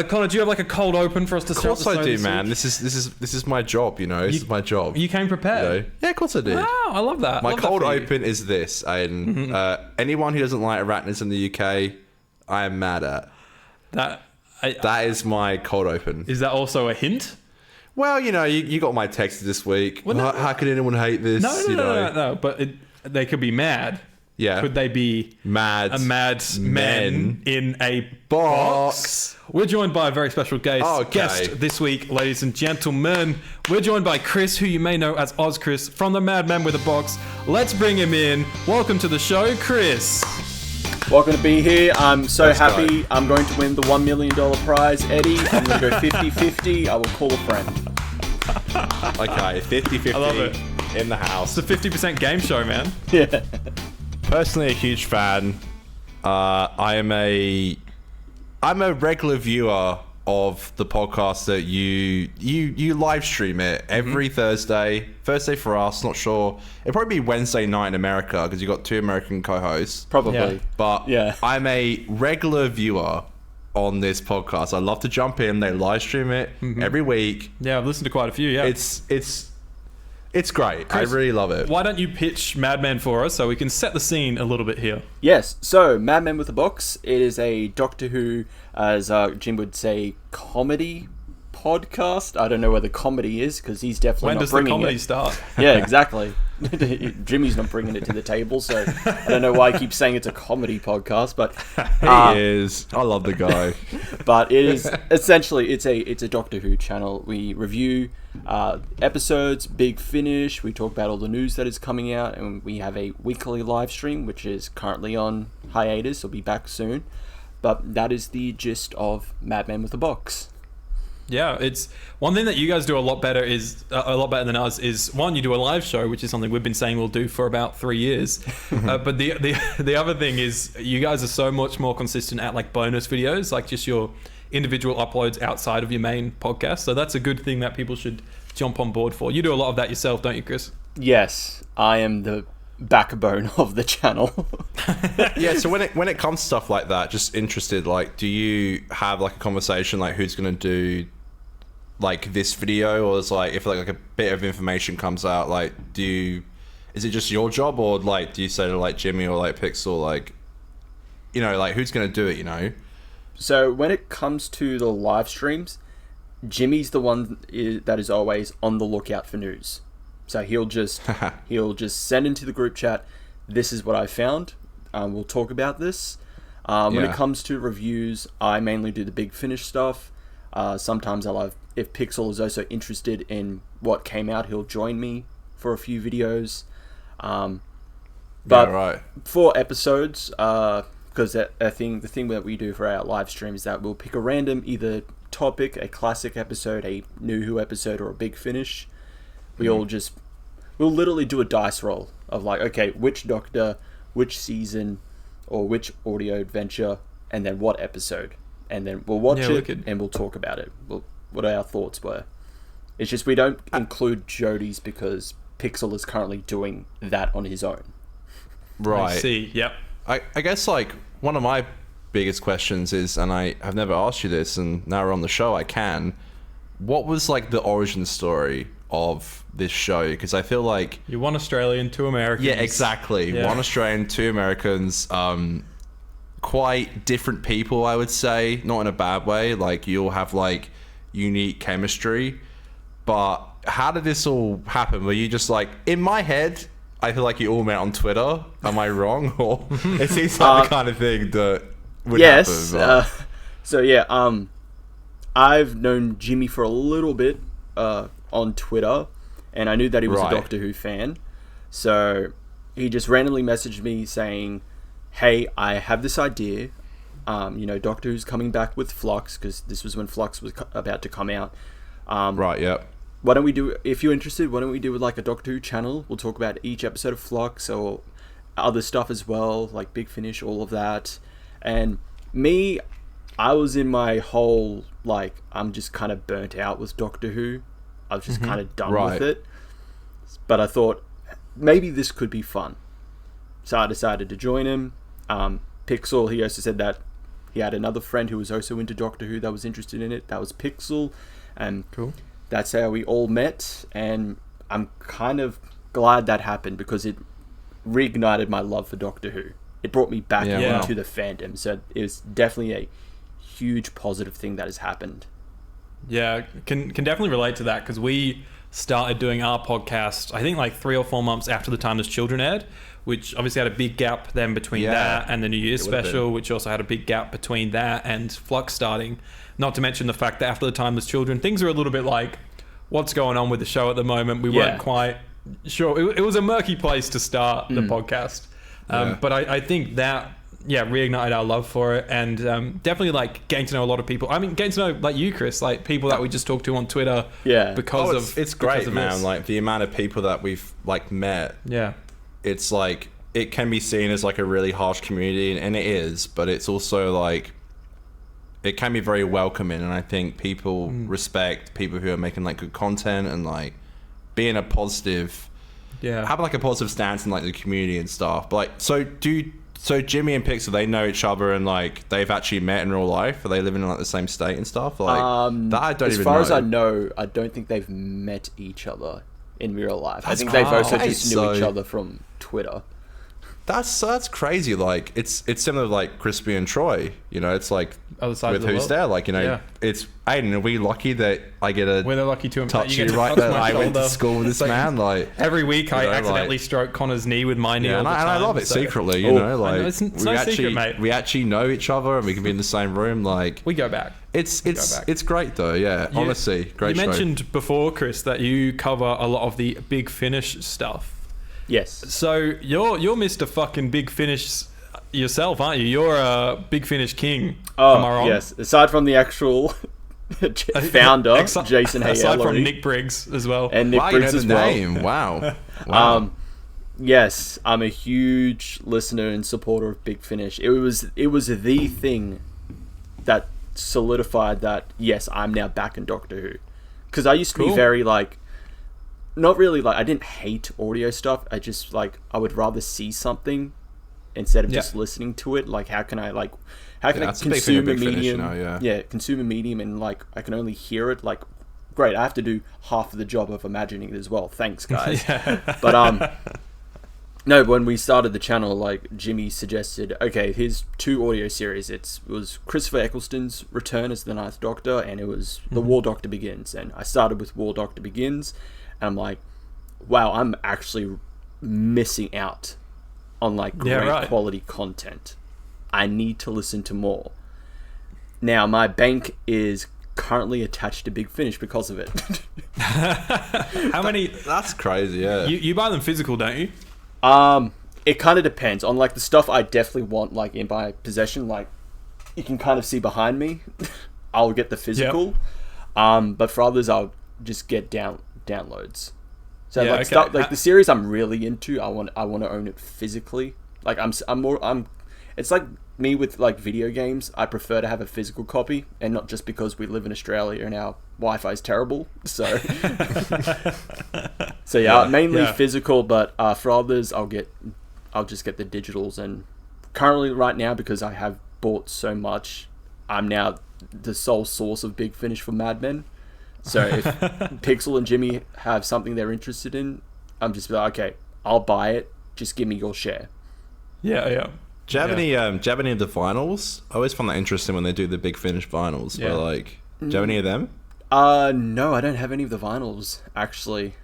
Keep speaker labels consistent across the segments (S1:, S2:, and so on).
S1: Conor, do you have like a cold open for us to
S2: Of
S1: start?
S2: course I do, man. This is my job, you know. This is my job.
S1: You came prepared.
S2: You know? Yeah, of course I did.
S1: Wow, I love that.
S2: My cold open is this, and anyone who doesn't like arachnids in the UK, I am mad at. That is my cold open.
S1: Is that also a hint?
S2: Well, you know, you got my text this week. Well, how could anyone hate this?
S1: No. But they could be mad.
S2: Yeah.
S1: Could they be
S2: mad
S1: men in a box? We're joined by a very special guest this week, ladies and gentlemen. We're joined by Chris, who you may know as Oz Chris from the Madman with a Box. Let's bring him in. Welcome to the show, Chris.
S3: Welcome to be here. I'm so happy. I'm going to win the $1 million prize, Eddie. I'm going to go 50-50. I will call a friend.
S2: Okay, 50-50.
S1: I love it.
S2: In the house.
S1: It's a 50% game show, man.
S3: Yeah.
S2: Personally, a huge fan. I'm a regular viewer of the podcast that you live stream it every Thursday for us. Not sure, it'd probably be Wednesday night in America because you got two American co-hosts,
S3: probably.
S1: Yeah.
S2: But yeah, I'm a regular viewer on this podcast. I love to jump in. They live stream it every week.
S1: Yeah, I've listened to quite a few. Yeah,
S2: it's great.
S1: Chris,
S2: I really love it.
S1: Why don't you pitch Madman for us so we can set the scene a little bit here?
S3: Yes. So, Madman with a Box. It is a Doctor Who, as Jim would say, comedy podcast. I don't know where the comedy is because he's definitely not bringing it.
S1: When does the comedy start?
S3: Yeah, exactly. Jimmy's not bringing it to the table, so I don't know why I keep saying it's a comedy podcast, but
S2: he is. I love the guy.
S3: But it is essentially it's a Doctor Who channel. We review episodes, Big Finish. We talk about all the news that is coming out, and we have a weekly live stream, which is currently on hiatus. It'll be back soon. But that is the gist of Madman with a Box.
S1: Yeah, it's one thing that you guys do a lot better than us is one, you do a live show, which is something we've been saying we'll do for about 3 years. But the other thing is you guys are so much more consistent at like bonus videos, like just your individual uploads outside of your main podcast. So that's a good thing that people should jump on board for. You do a lot of that yourself, don't you, Chris?
S3: Yes, I am the backbone of the channel.
S2: Yeah, so when it comes to stuff like that, just interested, like, do you have like a conversation like who's gonna do like this video, or is like if like a bit of information comes out, like is it just your job, or like do you say to like Jimmy or like Pixel, like, you know, like who's gonna do it, you know?
S3: So when it comes to the live streams, Jimmy's the one that is always on the lookout for news. So he'll just send into the group chat, this is what I found. We'll talk about this. When it comes to reviews, I mainly do the Big Finish stuff. Sometimes if Pixel is also interested in what came out, he'll join me for a few videos. But for episodes, because the thing that we do for our live stream is that we'll pick a random either topic, a classic episode, a New Who episode, or a Big Finish. We'll literally do a dice roll of like, okay, which Doctor, which season, or which audio adventure, and then what episode. And then we'll watch it and we'll talk about it. What our thoughts were. It's just we don't include Jodie's because Pixel is currently doing that on his own.
S2: Right.
S1: I see, yep.
S2: I guess like one of my biggest questions is, and I have never asked you this, and now we're on the show, I can. What was like the origin story of this show? Because I feel like
S1: you're one Australian, two Americans.
S2: Yeah, exactly. Yeah. One Australian, two Americans. Quite different people, I would say. Not in a bad way. Like you all have like unique chemistry. But how did this all happen? Were you just like, in my head, I feel like you all met on Twitter. Am I wrong? Or it seems like the kind of thing that would happen.
S3: So I've known Jimmy for a little bit on Twitter, and I knew that he was a Doctor Who fan. So he just randomly messaged me saying, hey, I have this idea. Doctor Who's coming back with Flux, because this was when Flux was about to come out. Why don't we do, if you're interested, why don't we do like a Doctor Who channel? We'll talk about each episode of Flux or other stuff as well, like Big Finish, all of that. And me, I was in my whole, like, I'm just kind of burnt out with Doctor Who. I was just kind of done with it. But I thought, maybe this could be fun. So I decided to join him. Pixel, he also said that He had another friend who was also into Doctor Who that was interested in it. That was Pixel. And
S1: Cool.
S3: that's how we all met. And I'm kind of glad that happened because it reignited my love for Doctor Who. It brought me back
S2: Yeah,
S3: into the fandom. So it was definitely a huge positive thing that has happened.
S1: Yeah, can definitely relate to that because we started doing our podcast, I think like 3 or 4 months after the Timeless Children aired, which obviously had a big gap then between that and the New Year's special, which also had a big gap between that and Flux starting. Not to mention the fact that after the Timeless Children, things are a little bit like, what's going on with the show at the moment? We weren't quite sure. It was a murky place to start the podcast. But I think that reignited our love for it, and definitely like getting to know a lot of people. I mean, getting to know like you, Chris, like people that we just talked to on Twitter.
S2: It's great, man. Like the amount of people that we've like met.
S1: Yeah,
S2: it's like it can be seen as like a really harsh community, and it is, but it's also like it can be very welcoming, and I think people respect people who are making like good content and like being a positive. Yeah, having like a positive stance in like the community and stuff. But like, so Jimmy and Pixel, they know each other and like they've actually met in real life. Are they living in like the same state and stuff? Like that, I don't even know.
S3: As far as I know, I don't think they've met each other in real life. I think they've also just knew each other from Twitter.
S2: That's crazy. Like it's similar to like Crispy and Troy. You know, it's like
S1: other side
S2: with
S1: of the
S2: Who's
S1: world.
S2: There. Like, you know, it's Aiden. Are we lucky that I get a
S1: we're lucky to
S2: touch you right that I went to school with this man? Like
S1: every week I accidentally stroke Connor's knee with my knee.
S2: Yeah,
S1: all the time,
S2: and I love it secretly. You know, like
S1: it's no secret, mate.
S2: We actually know each other and we can be in the same room. Like
S1: we go back.
S2: It's great though. Yeah, honestly, great.
S1: You mentioned before, Chris, that you cover a lot of the Big Finish stuff.
S3: Yes.
S1: So you're Mr. fucking Big Finish yourself, aren't you? You're a Big Finish king.
S3: Oh,
S1: am I wrong?
S3: Yes. Aside from the actual founder, Jason Hayellery.
S1: Aside from Nick Briggs as well.
S3: And Nick Briggs as well.
S2: Name. Wow.
S3: Yes, I'm a huge listener and supporter of Big Finish. It was the thing that solidified that, yes, I'm now back in Doctor Who. Because I used to be very like, not really like, I didn't hate audio stuff. I just like, I would rather see something instead of just listening to it. Like, how can I consume a medium? Consume a medium and like, I can only hear it. Like, great, I have to do half of the job of imagining it as well. Thanks, guys. But no, when we started the channel, like Jimmy suggested, okay, here's 2 audio series. It was Christopher Eccleston's return as the Ninth Doctor, and it was The War Doctor Begins. And I started with War Doctor Begins, and I'm like, wow, I'm actually missing out on like great quality content. I need to listen to more. Now my bank is currently attached to Big Finish because of it.
S1: How many?
S2: That's crazy. Yeah.
S1: You buy them physical, don't you?
S3: It kind of depends on like the stuff I definitely want like in my possession. Like you can kind of see behind me. I'll get the physical. Yep. But for others, I'll just get downloads. So like stuff like the series I'm really into, I want to own it physically. Like it's like me with like video games. I prefer to have a physical copy, and not just because we live in Australia and our Wi-Fi is terrible. So mainly physical, but for others I'll just get the digitals. And currently right now, because I have bought so much, I'm now the sole source of Big Finish for Mad Men. So if Pixel and Jimmy have something they're interested in, I'm just like, okay, I'll buy it. Just give me your share.
S1: Yeah.
S2: Do you have any of the vinyls? I always find that interesting when they do the Big Finish vinyls. Yeah. Where, like, do you have any of them?
S3: No, I don't have any of the vinyls, actually.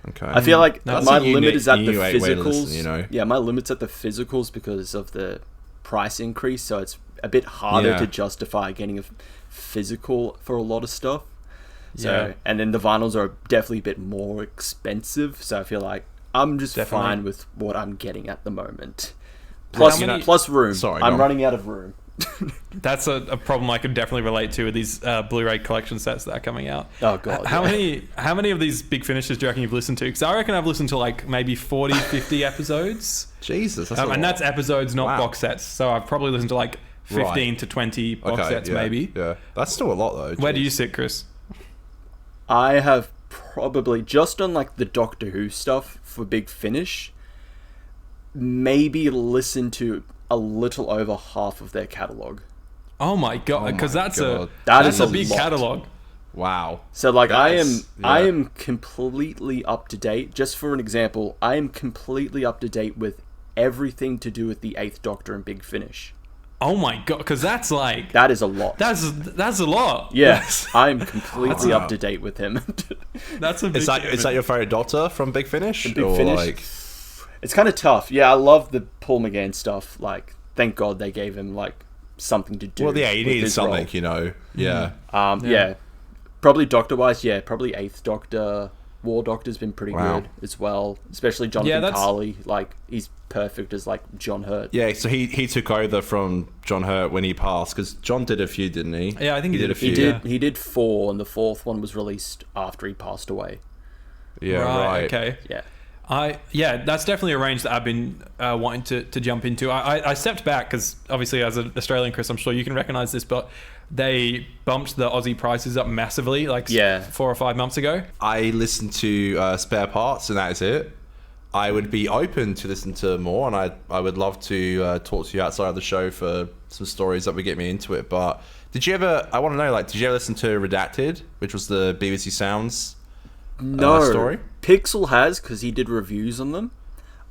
S2: Okay.
S3: I feel like my limit is at the physicals.
S2: Listen, you know?
S3: Yeah, my limit's at the physicals because of the price increase, so it's a bit harder to justify getting a physical for a lot of stuff. So, and then the vinyls are definitely a bit more expensive, so I feel like I'm just fine with what I'm getting at the moment. Plus room.
S2: Sorry,
S3: I'm running out of room.
S1: That's a problem I could definitely relate to with these Blu-ray collection sets that are coming out.
S3: Oh god.
S1: How many of these Big Finishes do you reckon you've listened to? Because I reckon I've listened to like maybe 40, 50 episodes.
S2: Jesus, that's
S1: and that's episodes, not box sets. So I've probably listened to like 15 to 20 box sets, maybe.
S2: Yeah, that's still a lot though.
S1: Where do you sit, Chris?
S3: I have probably just on like the Doctor Who stuff for Big Finish, maybe listened to a little over half of their catalogue.
S1: Oh my god, because
S2: my
S1: that's
S2: God.
S1: that's
S3: is
S1: a
S3: a
S1: big
S3: lot.
S1: catalog.
S2: Wow.
S3: So like I
S2: That's-
S3: am completely up to date. Just for an example, I am completely up to date with everything to do with the Eighth Doctor and Big Finish.
S1: Oh my god, because that's like
S3: That is a lot.
S1: that's a lot.
S3: Yes, I'm completely
S2: Wow.
S3: up to date with him.
S1: That's a big
S2: Is that your favorite Doctor from Big Finish?
S3: Big Finish? It's kind of tough. Yeah, I love the Paul McGann stuff. Like, thank God they gave him like something to do.
S2: Well, yeah, he
S3: with
S2: needed
S3: his
S2: something,
S3: role.
S2: you know. Yeah.
S3: Yeah. Probably Doctor wise, yeah, probably Eighth Doctor. War Doctor's been pretty
S2: Wow.
S3: good as well, especially Jonathan Carley. Like, he's perfect as like John Hurt.
S2: Yeah, so he took over from John Hurt when he passed, because John did a few, didn't he?
S1: Yeah, I think he did a few.
S3: He did 4, and the 4th one was released after he passed away.
S2: Yeah,
S1: right,
S2: right.
S1: okay.
S3: Yeah.
S1: That's definitely a range that I've been wanting to jump into. I stepped back because obviously as an Australian, Chris, I'm sure you can recognize this, but they bumped the Aussie prices up massively like 4 or 5 months ago.
S2: I listened to Spare Parts, and that is it. I would be open to listen to more, and I would love to talk to you outside of the show for some stories that would get me into it. But did you ever, I want to know, like, did you ever listen to Redacted, which was the BBC Sounds story?
S3: Pixel has, because he did reviews on them.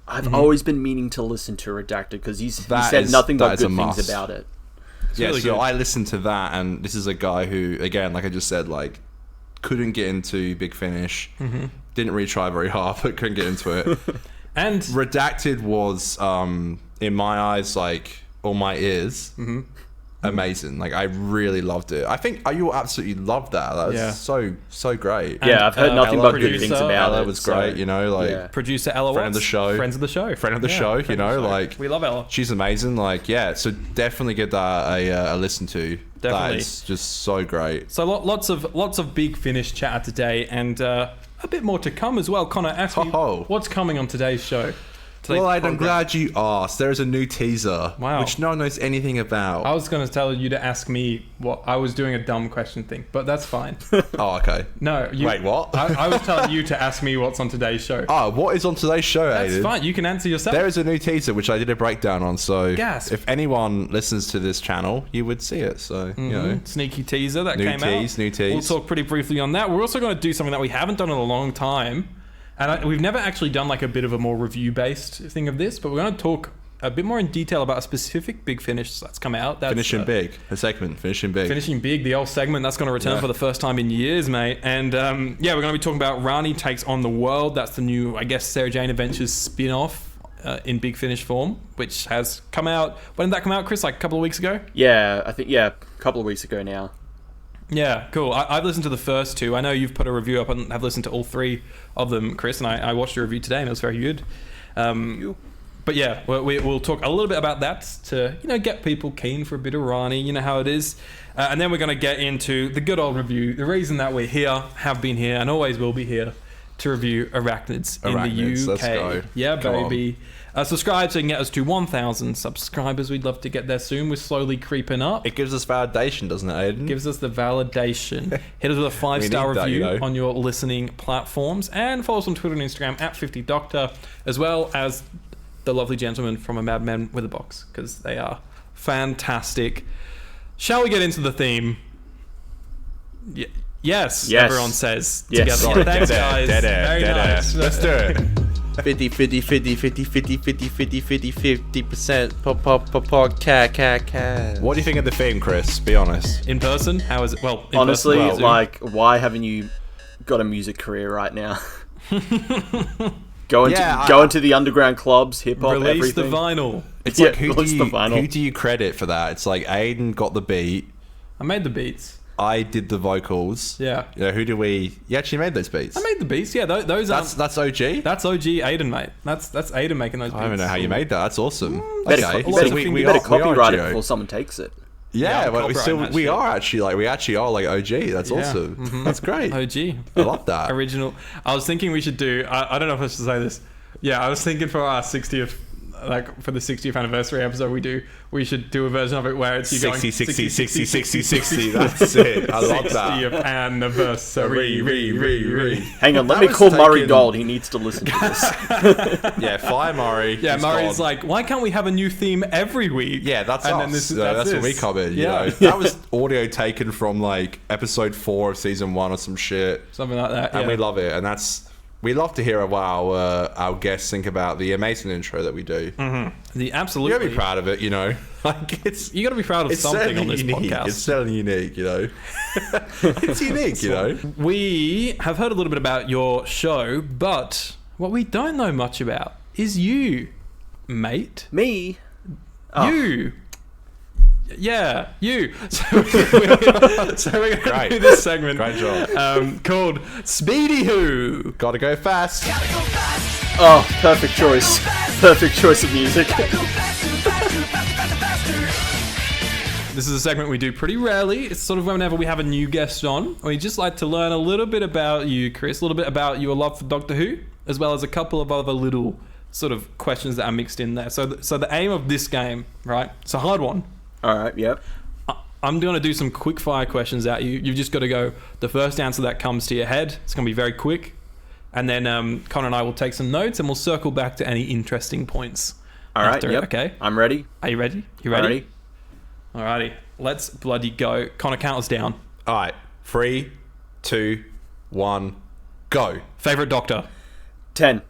S3: I've always been meaning to listen to Redacted because he said nothing but good things about it.
S2: Yeah,
S1: really
S2: so
S1: good.
S2: I listened to that, and this is a guy who, again, like I just said, like, couldn't get into Big Finish, didn't really try very hard, but couldn't get into it.
S1: And
S2: Redacted was, in my eyes, like, or my ears, amazing. Like, I really loved it. I think you absolutely loved that. That was so great.
S3: Yeah, I've heard nothing but good
S1: producer
S3: things about
S2: Ella
S3: it.
S2: was great, you know, like,
S3: yeah.
S1: producer Ella
S2: Friend of the
S1: Watts,
S2: show.
S1: friends of the show,
S2: you
S1: friend
S2: know,
S1: of the show.
S2: like,
S1: we love Ella.
S2: she's amazing. Like, yeah, so definitely give that a listen to. That
S1: Definitely.
S2: is just so great.
S1: So lots of Big Finish chatter today, and a bit more to come as well. Connor, ask me what's coming on today's show.
S2: Well, I'm glad you asked. There is a new teaser, which no one knows anything about.
S1: I was going to tell you to ask me what I was doing, a dumb question thing, but that's fine.
S2: Oh, okay.
S1: No,
S2: Wait, what?
S1: I was telling you to ask me what's on today's show.
S2: Oh, what is on today's show,
S1: That's
S2: Aiden?
S1: fine. You can answer yourself.
S2: There is a new teaser, which I did a breakdown on, so
S1: Gasp.
S2: if anyone listens to this channel, you would see it, so, you know.
S1: Sneaky teaser that
S2: New
S1: came out.
S2: New tease.
S1: We'll talk pretty briefly on that. We're also going to do something that we haven't done in a long time. And we've never actually done like a bit of a more review-based thing of this, but we're going to talk a bit more in detail about a specific Big Finish that's come out. That's,
S2: Finishing Big, the segment, Finishing Big.
S1: Finishing Big, the old segment that's going to return for the first time in years, mate. And we're going to be talking about Rani Takes on the World. That's the new, I guess, Sarah Jane Adventures spin-off in Big Finish form, which has come out. When did that come out, Chris? Like a couple of weeks ago?
S3: Yeah, I think, a couple of weeks ago now.
S1: Yeah, cool. I've listened to the first 2. I know you've put a review up and have listened to all 3 of them, Chris, and I watched your review today and it was very good. But yeah, we'll talk a little bit about that to, get people keen for a bit of Rani, you know how it is. And then we're going to get into the good old review, the reason that we're here, have been here, and always will be here to review Arachnids in the UK.
S2: Let's go.
S1: Yeah,
S2: Come
S1: baby. Subscribe so you can get us to 1,000 subscribers. We'd love to get there soon. We're slowly creeping up.
S2: It gives us validation, doesn't it, Aiden?
S1: Gives us the validation. Hit us with a 5-star
S2: need that,
S1: review
S2: you know.
S1: on your listening platforms, and follow us on Twitter and Instagram at 50Doctor, as well as the lovely gentlemen from A Madman with a Box, because they are fantastic. Shall we get into the theme? Yes, everyone says together.
S2: Sorry,
S1: Thanks, guys. Very nice.
S2: Let's do it.
S4: 50, 50, 50, 50, 50, 50, 50, 50, 50%, cat.
S2: What do you think of the theme, Chris? Be honest.
S1: In person, how is it? Well, in
S3: Honestly,
S1: person,
S3: why haven't you got a music career right now? Go into the underground clubs, hip hop,
S1: release
S3: everything.
S1: the vinyl.
S2: It's like, who
S3: release the vinyl.
S2: do you credit for that? It's like, Aiden got the beat.
S1: I made the beats.
S2: I did the vocals.
S1: Yeah.
S2: Who do we... You actually made those beats.
S1: I made the beats. Yeah, those are...
S2: That's OG?
S1: That's OG Aiden, mate. That's Aiden making those beats.
S2: I don't even know how you made that. That's awesome.
S3: You better copyright it before someone takes it.
S2: Yeah, but
S1: copyright
S2: we are actually like OG. That's awesome.
S1: Mm-hmm.
S2: That's great.
S1: OG.
S2: I love that.
S1: Original. I was thinking we should do... I don't know if I should say this. Yeah, I was thinking for our 60th like for the 60th anniversary episode we should do a version of it where it's you
S2: 60,
S1: going
S2: 60, 60, 60, 60. That's it. I love that.
S1: 60th anniversary.
S3: Hang on, let
S2: That
S3: me
S2: was
S3: call Murray
S2: taken-
S3: Gold. He needs to listen to this.
S2: Yeah, fire Murray.
S1: Yeah,
S2: He's
S1: Murray's
S2: gone.
S1: like, why can't we have a new theme every week?
S2: Yeah, that's
S1: and
S2: us.
S1: then this is,
S2: That's when we
S1: this.
S2: come in. You
S1: Yeah.
S2: know? That was audio taken from like episode 4 of season 1 or some shit,
S1: Something like that.
S2: and
S1: yeah.
S2: we love it. And we love to hear what our guests think about the amazing intro that we do.
S1: The
S2: You
S1: absolutely.
S2: gotta be proud of it, you know. Like it's
S1: You got to be proud of
S2: it's
S1: something
S2: certainly
S1: on this
S2: unique.
S1: podcast.
S2: It's certainly unique, you know. It's unique, you know.
S1: We have heard a little bit about your show, but what we don't know much about is you, mate.
S3: Me? Oh.
S1: You. Yeah, you. So we're going to
S2: Great.
S1: do this segment
S2: Great job.
S1: called Speedy Who.
S2: Gotta go fast.
S3: Oh, perfect choice. Perfect choice of music.
S1: This is a segment we do pretty rarely. It's sort of whenever we have a new guest on. We just like to learn a little bit about you, Chris, a little bit about your love for Doctor Who, as well as a couple of other little sort of questions that are mixed in there. So the aim of this game, right? It's a hard one.
S3: Alright, yep.
S1: I'm going to do some quick fire questions at you. You've just got to go the first answer that comes to your head. It's going to be very quick. And then Conor and I will take some notes and we'll circle back to any interesting points.
S3: Alright,
S1: after,
S3: yep.
S1: Okay.
S3: I'm ready.
S1: Are you ready? You ready? Alrighty. Let's bloody go. Conor, count us down.
S2: All right, 3, 2, 1, go.
S1: Favorite Doctor?
S3: 10.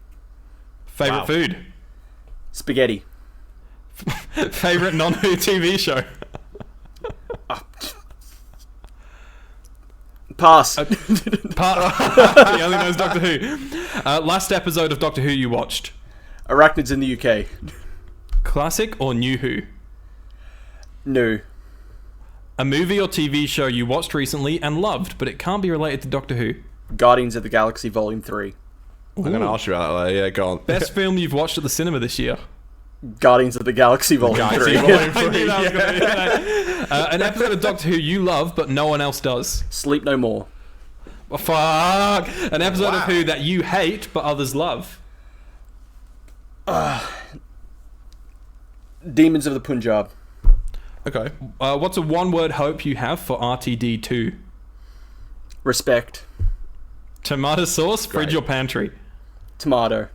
S1: Favorite
S2: Wow.
S1: food?
S3: Spaghetti.
S1: Favorite non-Who TV show?
S3: Pass.
S1: He only knows Doctor Who. Last episode of Doctor Who you watched?
S3: Arachnids in the UK.
S1: Classic or New Who?
S3: No.
S1: A movie or TV show you watched recently and loved, but it can't be related to Doctor Who?
S3: Guardians of the Galaxy Volume 3.
S2: I'm going to ask you about that later. Yeah, go on.
S1: Best film you've watched at the cinema this year?
S3: Guardians of the Galaxy Volume 3.
S1: I knew that was gonna be that. An episode of Doctor Who you love, but no one else does?
S3: Sleep No More.
S1: Oh, fuck. An episode of
S2: Wow.
S1: Who that you hate, but others love?
S3: Demons of the Punjab.
S2: Okay.
S1: What's a one-word hope you have for RTD2?
S3: Respect.
S1: Tomato sauce, fridge or pantry?
S3: Tomato.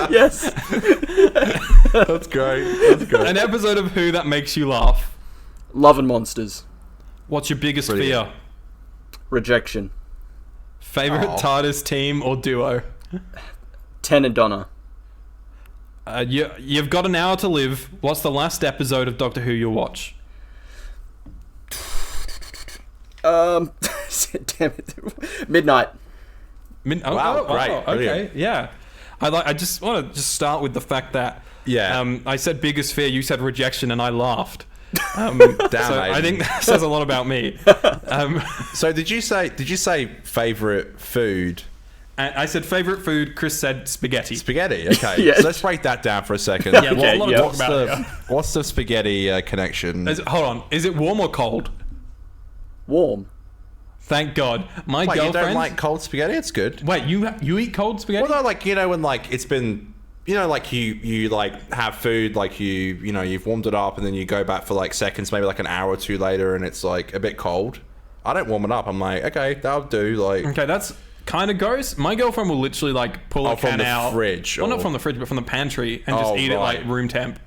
S3: Yes.
S2: That's great. That's good.
S1: An episode of Who that makes you laugh?
S3: Love and Monsters.
S1: What's your biggest
S2: Brilliant.
S1: fear?
S3: Rejection.
S1: Favorite
S2: Aw.
S1: TARDIS team or duo?
S3: 10 and Donna.
S1: You've got an hour to live. What's the last episode of Doctor Who you'll watch?
S3: Damn it. Midnight.
S2: Wow, great,
S1: okay,
S2: brilliant.
S1: yeah. I just want to just start with the fact that
S2: Yeah.
S1: I said biggest fear, you said rejection, and I laughed.
S2: Damn,
S1: So
S2: Aiden.
S1: I think that says a lot about me.
S2: So did you say favorite food?
S1: And I said favorite food. Chris said spaghetti.
S2: Spaghetti. Okay.
S3: Yeah.
S2: So let's break that down for a second.
S1: Yeah, well,
S3: Okay,
S1: a lot
S3: yeah.
S1: to talk about. here.
S2: What's the spaghetti connection?
S1: Hold on. Is it warm or cold?
S3: Warm.
S1: Thank God. My
S2: Wait, you
S1: girlfriend.
S2: don't like cold spaghetti? It's good.
S1: Wait, you eat cold spaghetti?
S2: Well, no, like when like it's been, like you like have food, like you've warmed it up and then you go back for like seconds, maybe like an hour or two later, and it's like a bit cold. I don't warm it up. I'm like, okay, that'll do. Like,
S1: Okay, that's kind of gross. My girlfriend will literally like pull a
S2: from
S1: can
S2: the
S1: out,
S2: fridge,
S1: Well, not
S2: or-
S1: from the fridge, but from the pantry, and just
S2: Oh,
S1: eat it
S2: right.
S1: like room temp.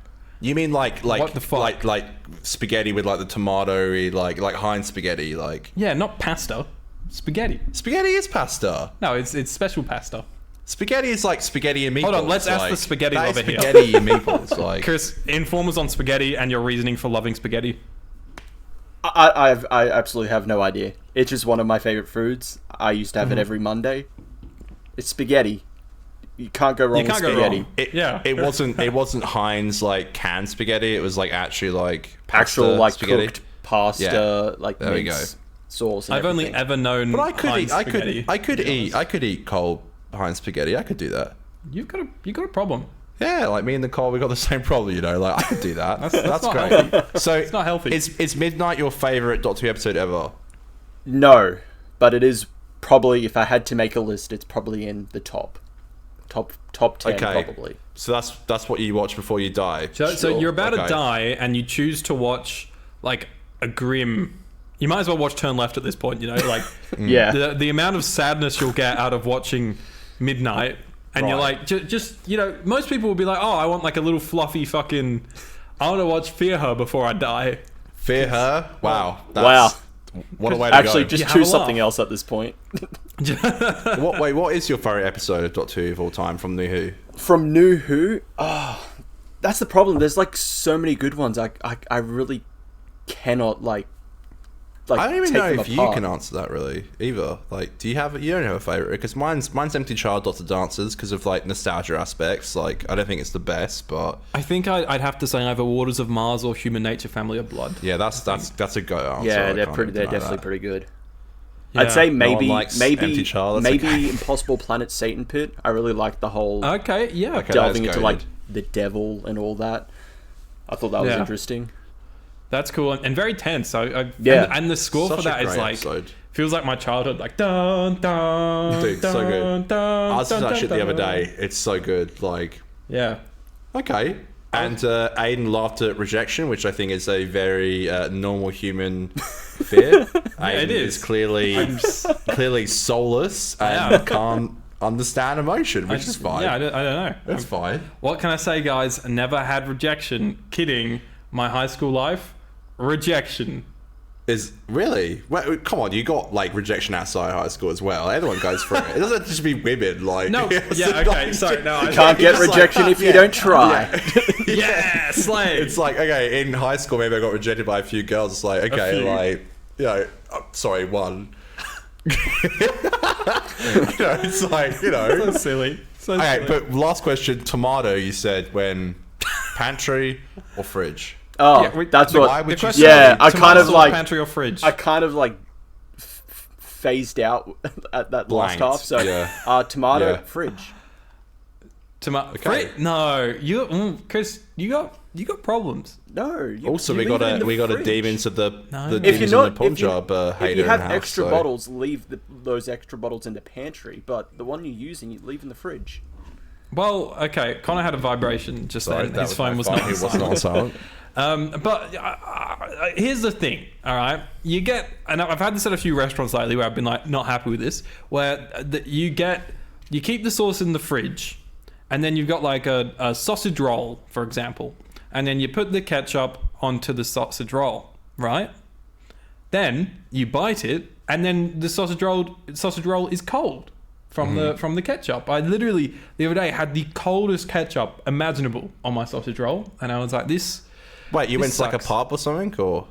S2: you mean like
S1: What the fuck?
S2: like spaghetti with like the tomato-y, like Heinz spaghetti, like
S1: Yeah, not pasta. Spaghetti.
S2: spaghetti is pasta.
S1: No, it's special pasta.
S2: Spaghetti is like spaghetti and meatballs.
S1: Hold on, let's ask the
S2: like,
S1: spaghetti
S2: that is
S1: lover here.
S2: Spaghetti and meatballs, like.
S1: Chris, inform us on spaghetti and your reasoning for loving spaghetti.
S3: I absolutely have no idea. It's just one of my favorite foods. I used to have it every Monday. It's spaghetti. You can't go wrong
S1: You can't
S3: with
S1: go
S3: spaghetti.
S1: wrong.
S2: It,
S1: Yeah.
S2: it wasn't Heinz like canned spaghetti. It was like actually like pasta
S3: Actual like
S2: spaghetti.
S3: cooked pasta,
S2: Yeah.
S3: like
S2: There we
S3: mince sauce. And
S1: I've only
S3: everything.
S1: ever known.
S2: But I could
S1: Heinz
S2: eat.
S1: spaghetti.
S2: I could eat cold Heinz spaghetti. I could do that.
S1: You got a problem.
S2: Yeah, like me and Nicole, we got the same problem. Like I could do that. That's
S1: not
S2: great.
S1: healthy.
S2: So
S1: It's not healthy.
S2: Is Midnight your favorite Doctor Who episode ever?
S3: No, but it is probably, if I had to make a list, it's probably in the top 10 probably.
S2: So that's what you watch before you die.
S1: So you're about to die, and you choose to watch like a grim. You might as well watch Turn Left at this point. You know, like
S3: Yeah.
S1: the amount of sadness you'll get out of watching Midnight, and you're like, just you know, most people will be like, oh, I want like a little fluffy fucking. I want to watch Fear Her before I die.
S2: Fear Her? Wow.
S3: Wow.
S2: What a way to go.
S3: Actually, just choose something else at this point.
S2: What is your favourite episode of Doctor Who of all time from New Who?
S3: From New Who? Oh, that's the problem. There's like so many good ones. I really cannot like
S2: I don't even
S3: take
S2: know
S3: them
S2: if you
S3: apart.
S2: can answer that really either. Like, you don't have a favourite? Because mine's Empty Child, Doctor Dancers, because of like nostalgia aspects. Like, I don't think it's the best, but
S1: I think I'd have to say either Waters of Mars or Human Nature, Family of Blood.
S2: yeah, that's a go answer.
S3: Yeah,
S2: I
S3: they're
S2: can't
S3: definitely
S2: deny that.
S3: pretty good.
S1: Yeah.
S3: I'd say
S2: No one
S3: maybe
S2: likes Empty Child, that's okay.
S3: Impossible Planet Satan Pit. I really like the whole
S1: Okay, yeah.
S2: Okay.
S3: delving
S2: that's
S3: into like
S2: goated.
S3: the devil and all that. I thought that was
S1: Yeah.
S3: interesting.
S1: That's cool and very tense.
S3: Yeah.
S1: and the score
S2: Such
S1: for that
S2: a
S1: is
S2: great
S1: like
S2: episode.
S1: feels like my childhood, like dun dun.
S2: Dude,
S1: dun,
S2: so good.
S1: Dun,
S2: I was listening to
S1: dun,
S2: that shit the
S1: dun,
S2: other
S1: dun.
S2: day. It's so good. Like,
S1: Yeah.
S2: okay. And Aiden laughed at rejection, which I think is a very normal human fear. Aiden
S1: it is.
S2: clearly soulless and
S1: am.
S2: can't understand emotion, which is fine.
S1: Yeah, I don't know.
S2: That's fine.
S1: What can I say, guys? Never had rejection. Kidding. My high school life, rejection.
S2: Is really? Well, come on, you got like rejection outside high school as well. Everyone goes through it. It doesn't just be women. Like,
S1: No,
S2: it's
S1: yeah,
S2: like-
S1: okay, sorry, no, I
S3: Can't get
S2: It's like
S3: rejection
S2: that,
S3: if you
S2: yeah.
S3: don't try.
S1: Yeah, slay.
S2: It's like, okay, in high school, maybe I got rejected by a few girls. It's like, okay,
S1: few.
S2: like, you know, sorry, one. It's like, you know.
S1: So silly. So
S2: Okay,
S1: silly.
S2: but last question, tomato, you said when pantry or fridge?
S3: Oh,
S1: Yeah,
S3: that's
S1: the-
S3: what.
S2: Why would
S1: the
S2: you
S1: question
S3: Yeah,
S1: is,
S3: I kind
S1: tomatoes
S3: of
S1: or
S3: like-
S1: pantry or fridge.
S3: I kind of like phased out at that
S2: Blanked,
S3: last half. So,
S2: yeah.
S3: tomato,
S2: Yeah.
S3: fridge.
S1: Okay. No, Chris, you got problems.
S3: No. You,
S2: Also,
S3: you
S2: we
S3: leave it in the
S2: got a
S3: fridge.
S2: demon to the
S1: If
S2: demons
S3: you're
S2: in the Punjab hater
S3: if you
S2: in
S3: have
S2: the house,
S3: extra
S2: so-
S3: bottles, leave those extra bottles in the pantry. But the one you're using, you leave in the fridge.
S1: Well, okay. Connor had a vibration just
S2: Sorry,
S1: then.
S2: that
S1: His phone
S2: my
S1: was
S2: phone.
S1: not
S2: It
S1: on
S2: was not on
S1: silent.
S2: silent.
S1: But here's the thing, all right? You get, and I've had this at a few restaurants lately where I've been like not happy with this, where you keep the sauce in the fridge, and then you've got like a sausage roll, for example, and then you put the ketchup onto the sausage roll, right? Then you bite it, and then the sausage roll is cold from the ketchup. I literally the other day had the coldest ketchup imaginable on my sausage roll, and I was like, this.
S2: Wait, you
S1: This
S2: went to like a
S1: sucks.
S2: pub or something, or?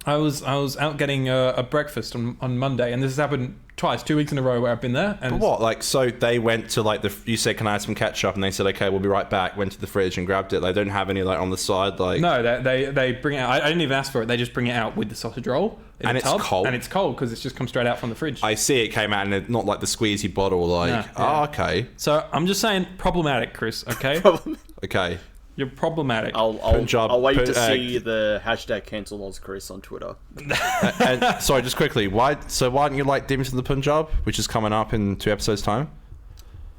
S1: I was out getting a breakfast on Monday, and this has happened twice, 2 weeks in a row where I've been there. And
S2: But what? Like, so they went to like you said, can I have some ketchup? And they said, okay, we'll be right back. Went to the fridge and grabbed it. They don't have any like on the side, like.
S1: No, they bring it out. I didn't even ask for it. They just bring it out with the sausage roll in
S2: And
S1: a
S2: it's
S1: tub,
S2: cold?
S1: and it's cold because it's just come straight out from the fridge.
S2: I see it came out and not like the squeezy bottle, like.
S1: No,
S2: Oh,
S1: yeah.
S2: okay,
S1: So I'm just saying, problematic, Chris. Okay,
S2: okay.
S1: you're problematic.
S3: I'll wait
S2: put,
S3: to see the hashtag cancel Oz Chris on Twitter.
S2: And sorry, just quickly, why don't you like Demons in the Punjab, which is coming up in 2 episodes time?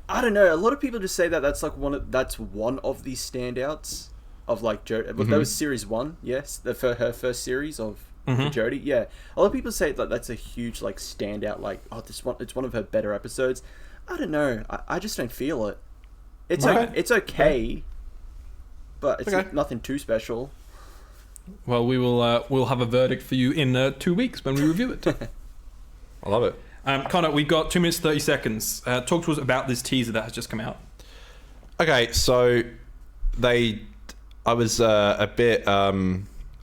S3: I don't know. A lot of people just say that that's like one of the standouts of like Jodie. That was series 1, yes, for her first series of Jodie. Yeah, a lot of people say that that's a huge like standout. Like, oh, it's one of her better episodes. I don't know. I just don't feel it. It's
S2: Okay.
S3: it's okay, but it's
S2: Okay.
S3: nothing too special.
S1: Well, we'll have a verdict for you in 2 weeks when we review it.
S2: I love it.
S1: Connor, we've got 2 minutes 30 seconds. Talk to us about this teaser that has just come out.
S2: Okay, so I was a bit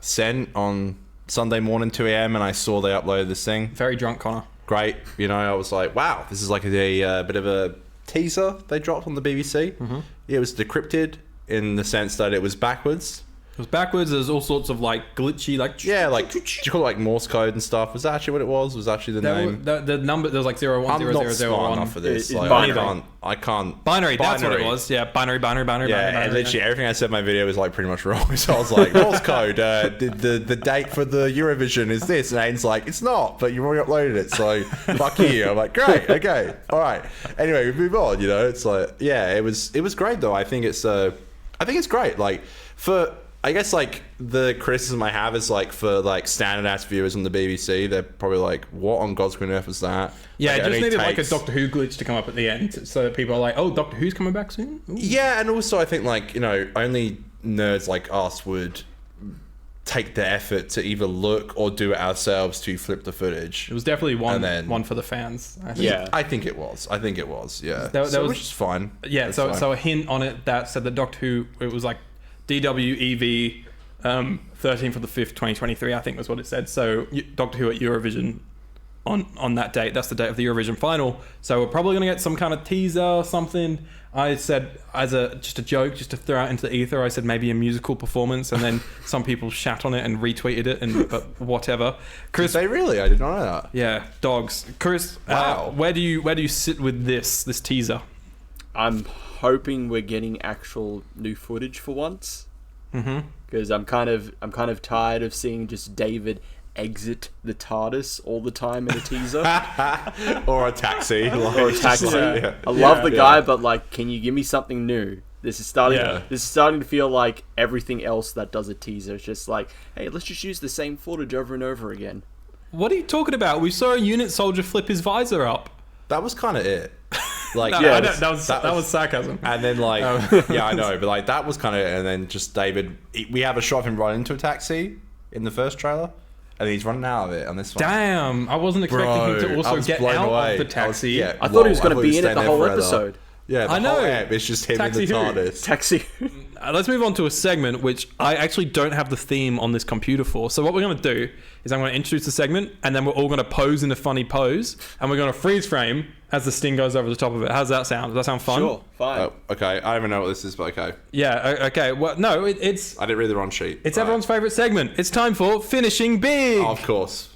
S2: sent on Sunday morning 2 a.m. and I saw they uploaded this thing.
S1: Very drunk, Connor.
S2: Great, you know, I was like, wow, this is like a bit of a teaser they dropped on the BBC. It was decrypted in the sense that it was backwards.
S1: It was backwards. There's all sorts of like glitchy, like
S2: Yeah, like, do you call it like Morse code and stuff? Was that actually what it was? Was actually the name?
S1: The number, there was like 0, 1,
S2: I'm
S1: 0,
S2: not
S1: 0, 0,
S2: smart
S1: 1.
S2: enough for this.
S3: It's
S2: Like,
S3: binary.
S2: I can't.
S1: Binary, that's what it was. Yeah, binary.
S2: Yeah,
S1: binary,
S2: and literally everything I said in my video was like pretty much wrong. So I was like, Morse code, the date for the Eurovision is this. And Aiden's like, it's not, but you've already uploaded it. So fuck you. I'm like, great, okay, all right. Anyway, we move on, you know? It's like, yeah, it was great though. I think it's great. Like, I guess like the criticism I have is like for like standard ass viewers on the BBC, they're probably like, what on God's green earth was that?
S1: Yeah,
S2: Like,
S1: it just
S2: only
S1: needed like a
S2: takes-
S1: Doctor Who glitch to come up at the end, so that people are like, "Oh, Doctor Who's coming back soon." Ooh.
S2: Yeah, and also I think like, you know, only nerds like us would take the effort to either look or do it ourselves to flip the footage.
S1: It was definitely
S2: And then-
S1: one for the fans. I think.
S3: Yeah.
S2: I think it was. Yeah.
S1: There
S2: So
S1: was-
S2: which is fine.
S1: Yeah,
S2: It's
S1: so
S2: fine.
S1: so a hint on it that said that Doctor Who, it was like DWEV 13th of the 5th, 2023, I think was what it said. So Doctor Who at Eurovision on that date. That's the date of the Eurovision final. So we're probably going to get some kind of teaser or something. I said as just a joke, just to throw out into the ether, I said maybe a musical performance, and then some people shat on it and retweeted it, but whatever. Chris,
S2: Did they really? I did not know that.
S1: yeah, dogs. Chris,
S2: Wow.
S1: where do you sit with this teaser?
S3: I'm hoping we're getting actual new footage for once.
S1: Mm-hmm.
S3: Because I'm kind of tired of seeing just David exit the TARDIS all the time in a teaser
S2: Or a taxi. Like,
S3: or a
S2: just
S3: taxi.
S2: like, yeah.
S3: I love the
S2: Yeah.
S3: guy, but like, can you give me something new? This is starting.
S1: Yeah.
S3: This is starting to feel like everything else that does a teaser. It's just like, hey, let's just use the same footage over and over again.
S1: What are you talking about? We saw a unit soldier flip his visor up.
S2: That was kind of it. Like,
S1: No,
S3: Yeah,
S1: I don't- that was sarcasm.
S2: And then like, yeah, I know, but like that was kind of, and then just David, we have a shot of him running into a taxi in the first trailer, and he's running out of it on this one.
S1: Damn, I wasn't expecting him to
S2: I
S1: also
S2: was
S1: get
S2: blown
S1: out
S2: away.
S1: of the taxi.
S3: I thought he was going to be in it
S2: staying
S3: the
S2: there
S3: whole
S2: forever.
S3: episode.
S2: Yeah, the
S1: I know.
S2: whole app, it's just him
S1: Taxi
S2: in the
S1: who?
S2: TARDIS.
S3: Taxi.
S1: Let's move on to a segment which I actually don't have the theme on this computer for. So what we're going to do is I'm going to introduce the segment, and then we're all going to pose in a funny pose, and we're going to freeze frame as the sting goes over the top of it. How's that sound? Does that sound fun?
S3: Sure, fine.
S2: Oh, okay, I don't even know what this is, but okay.
S1: Yeah. Okay. Well, no, it's
S2: I didn't read the wrong sheet.
S1: it's
S2: Right.
S1: everyone's favorite segment. It's time for finishing big.
S2: Of course.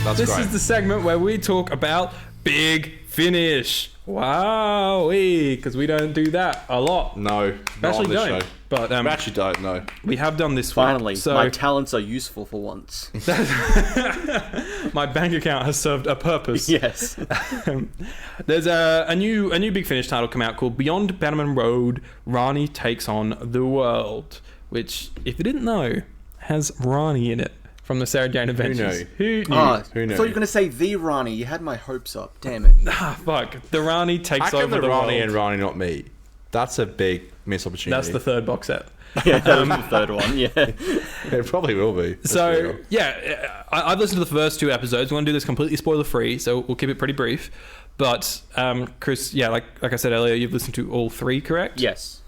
S2: That's
S1: This
S2: great.
S1: is the segment where we talk about big finish. Wow, because we don't do that a lot.
S2: No, not on
S1: Actually
S2: this
S1: don't.
S2: show.
S1: But
S2: We actually don't know.
S1: we have done this
S3: Finally,
S1: week. So
S3: my talents are useful for once.
S1: my bank account has served a purpose.
S3: Yes.
S1: There's a new big finish title come out called Beyond Bannerman Road. Rani Takes on the World, which, if you didn't know, has Rani in it from the Sarah Jane Adventures.
S2: knew?
S1: Who knew?
S3: Ah,
S2: Who
S3: I
S2: knew?
S3: thought you were going to say the Rani. You had my hopes up. Damn it.
S1: Ah, fuck. The Rani
S2: How
S1: takes
S2: come
S1: over
S2: the
S1: the
S2: Rani
S1: world.
S2: and Rani not me? That's a big missed opportunity.
S1: That's the third box set.
S3: Yeah, that was the third one. Yeah.
S2: It probably will be. Let's be
S1: So
S2: real.
S1: yeah, I've listened to the first two episodes. We're gonna do this completely spoiler free, so we'll keep it pretty brief. But Chris, yeah, like I said earlier, you've listened to all three, correct?
S3: Yes.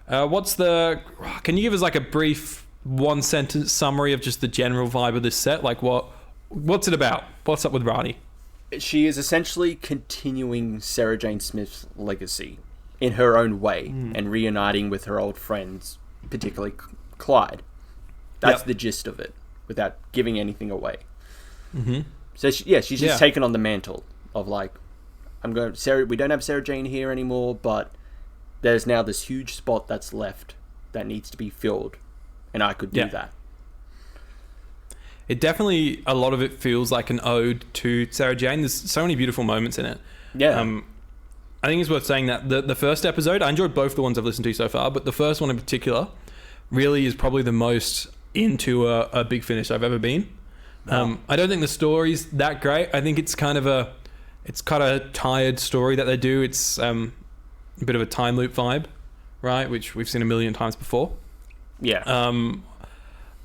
S1: Can you give us like a brief one sentence summary of just the general vibe of this set? Like what's it about? What's up with Rani?
S3: She is essentially continuing Sarah Jane Smith's legacy in her own way and reuniting with her old friends, particularly Clyde. That's
S1: Yep.
S3: the gist of it, without giving anything away.
S1: Mm-hmm.
S3: So she's just
S1: Yeah.
S3: taken on the mantle of like, we don't have Sarah Jane here anymore, but there's now this huge spot that's left that needs to be filled, and I could do
S1: Yeah.
S3: that.
S1: It definitely, a lot of it feels like an ode to Sarah Jane. There's so many beautiful moments in it.
S3: Yeah.
S1: I think it's worth saying that the first episode, I enjoyed both the ones I've listened to so far, but the first one in particular really is probably the most into a big finish I've ever been. I don't think the story's that great. I think it's kind of a tired story that they do. It's a bit of a time loop vibe, right? Which we've seen a million times before.
S3: Yeah.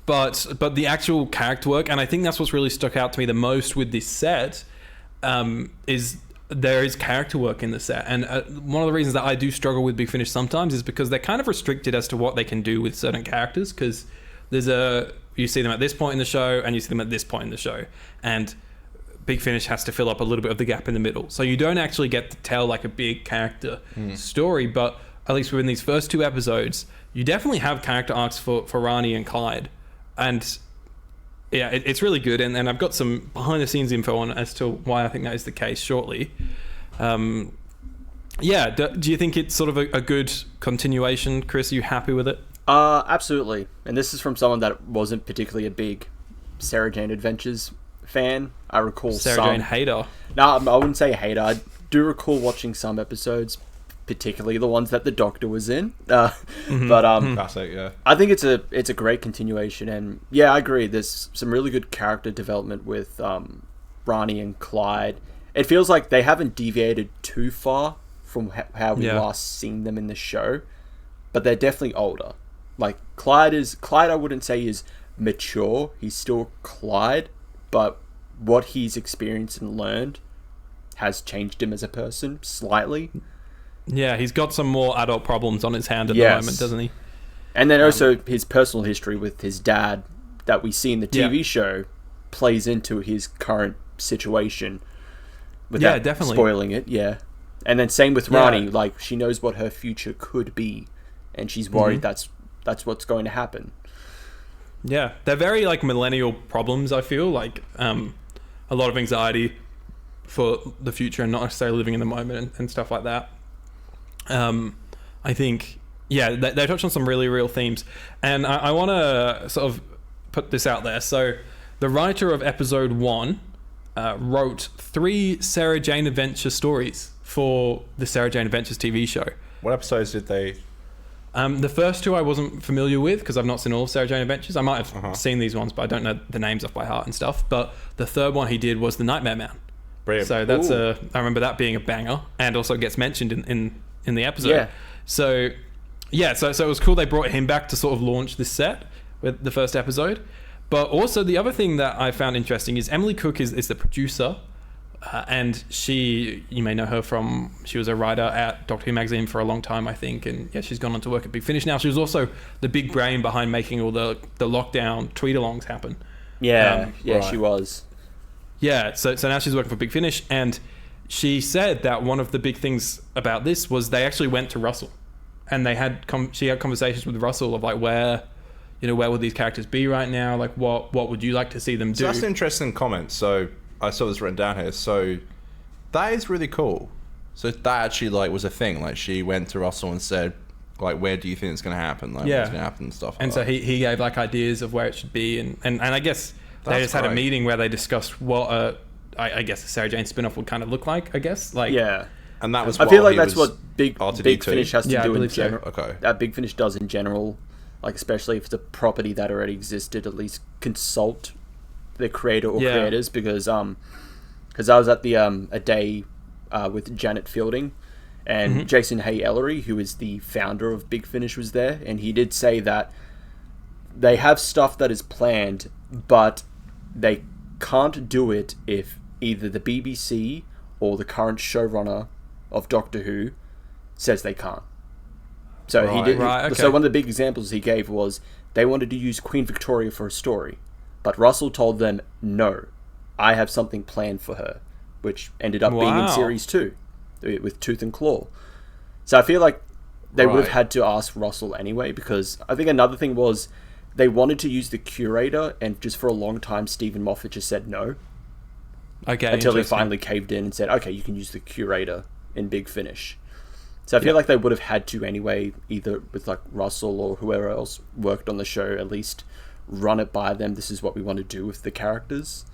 S1: But the actual character work, and I think that's what's really stuck out to me the most with this set, is there is character work in the set. And one of the reasons that I do struggle with Big Finish sometimes is because they're kind of restricted as to what they can do with certain characters, because you see them at this point in the show and you see them at this point in the show. And Big Finish has to fill up a little bit of the gap in the middle. So you don't actually get to tell like a big character story, but at least within these first 2 episodes, you definitely have character arcs for Rani and Clyde. And yeah, it's really good. And I've got some behind the scenes info on as to why I think that is the case shortly. Yeah, do you think it's sort of a good continuation, Chris? Are you happy with it?
S3: Absolutely. And this is from someone that wasn't particularly a big Sarah Jane Adventures fan. I recall
S1: Sarah Jane hater.
S3: No, I wouldn't say hater. I do recall watching some episodes, particularly the ones that the Doctor was in. But
S2: Classic, yeah.
S3: I think it's a great continuation, and yeah, I agree. There's some really good character development with Rani and Clyde. It feels like they haven't deviated too far from how we last seen them in the show, but they're definitely older. Like Clyde, I wouldn't say is mature. He's still Clyde, but what he's experienced and learned has changed him as a person slightly.
S1: Yeah, he's got some more adult problems on his hand at the moment, doesn't he?
S3: And then also his personal history with his dad that we see in the TV show plays into his current situation without
S1: definitely
S3: spoiling it. Yeah. And then same with Rani, like she knows what her future could be and she's worried that's what's going to happen.
S1: Yeah, they're very like millennial problems, I feel like a lot of anxiety for the future and not necessarily living in the moment and stuff like that. I think, they touch on some really real themes, and I want to sort of put this out there. So the writer of episode 1 wrote 3 Sarah Jane Adventures stories for the Sarah Jane Adventures TV show.
S2: What episodes did they...
S1: The first 2 I wasn't familiar with because I've not seen all of Sarah Jane Adventures. I might have seen these ones, but I don't know the names off by heart and stuff. But the third one he did was The Nightmare Man.
S2: Brilliant.
S1: So that's I remember that being a banger, and also gets mentioned in the episode.
S3: Yeah.
S1: So it was cool they brought him back to sort of launch this set with the first episode. But also the other thing that I found interesting is Emily Cook is the producer. And you may know her from, she was a writer at Doctor Who magazine for a long time, I think, and she's gone on to work at Big Finish now. She was also the big brain behind making all the lockdown tweet-alongs happen.
S3: She was.
S1: Yeah, so now she's working for Big Finish, and she said that one of the big things about this was they actually went to Russell, and she had conversations with Russell of like where would these characters be right now, like what would you like to see them do?
S2: So that's an interesting comment. So I saw this written down here. So that is really cool. So that actually like was a thing. Like she went to Russell and said, like, where do you think it's going to happen? Like what's going to happen and stuff.
S1: And so he gave like ideas of where it should be, and I guess they just had a meeting where they discussed what I guess a Sarah Jane spin-off would kind of look like. I guess
S2: and that was.
S3: I feel like that's what Big Finish has to do in general.
S1: So.
S2: Okay.
S3: That Big Finish does in general, like especially if it's a property that already existed, at least consult the creator or creators, because I was at the a day with Janet Fielding, and Jason Hay Ellery, who is the founder of Big Finish, was there, and he did say that they have stuff that is planned, but they can't do it if either the BBC or the current showrunner of Doctor Who says they can't. So he did. So one of the big examples he gave was they wanted to use Queen Victoria for a story, but Russell told them, no, I have something planned for her, which ended up being in series 2 with Tooth and Claw. So I feel like they would have had to ask Russell anyway, because I think another thing was they wanted to use the curator, and just for a long time Stephen Moffat just said no.
S1: Okay.
S3: Until they finally caved in and said, okay, you can use the curator in Big Finish. So I feel like they would have had to anyway, either with like Russell or whoever else worked on the show, at least run it by them. This is what we want to do with the characters.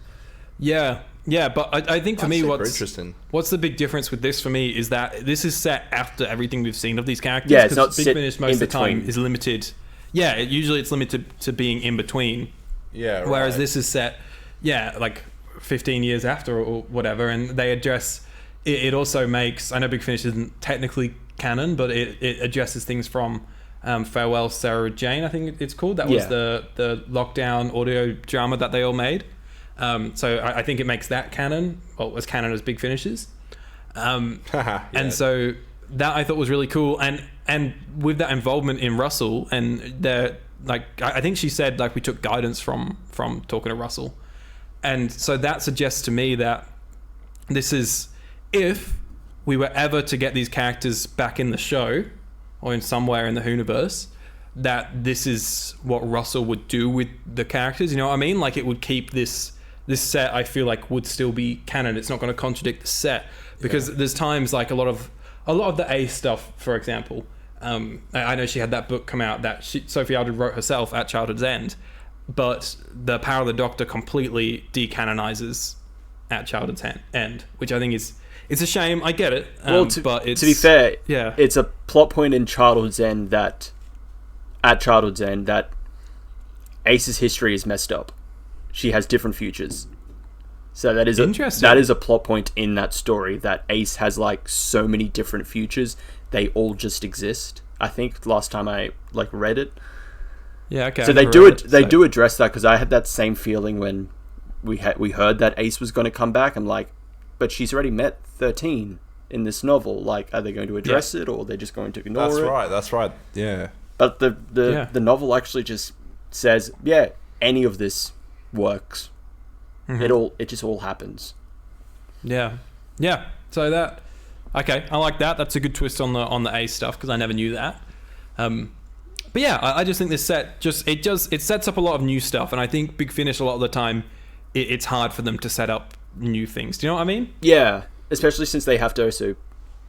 S1: Yeah, but I think for me, what's the big difference with this for me is that this is set after everything we've seen of these characters.
S3: Yeah, it's not
S1: Big Finish most of the time is limited. Yeah, usually it's limited to being in between.
S2: Yeah.
S1: Whereas this is set, like 15 years after or whatever, and they address. It also makes. I know Big Finish isn't technically canon, but it addresses things from Farewell Sarah Jane, I think it's called. That was the lockdown audio drama that they all made. So I think it makes that canon, well, as canon as Big Finish's. And so that I thought was really cool. And with that involvement in Russell, and they're like, I think she said like we took guidance from talking to Russell. And so that suggests to me that this is if we were ever to get these characters back in the show or in somewhere in the Hooniverse, that this is what Russell would do with the characters. You know what I mean? Like, it would keep this set, I feel like, would still be canon. It's not going to contradict the set, because there's times like a lot of the Ace stuff, for example. I know she had that book come out that Sophie Aldred wrote herself at Childhood's End, but the Power of the Doctor completely decanonizes at Childhood's End, which I think it's a shame. I get it. But
S3: to be fair, it's a plot point in Childhood's End that Ace's history is messed up. She has different futures. So that is a plot point in that story, that Ace has like so many different futures. They all just exist. I think last time I like read it.
S1: Yeah, okay.
S3: So they do address that, because I had that same feeling when we heard that Ace was going to come back. I'm like, but she's already met 13 in this novel. Like, are they going to address it, or are they just going to ignore it?
S2: That's right. Yeah.
S3: But the novel actually just says, yeah, any of this works. It just all happens.
S1: Yeah. So that, okay, I like that. That's a good twist on the Ace stuff, because I never knew that. But yeah, I just think this set it sets up a lot of new stuff, and I think Big Finish a lot of the time it's hard for them to set up new things. Do you know what I mean?
S3: Yeah, especially since they have to also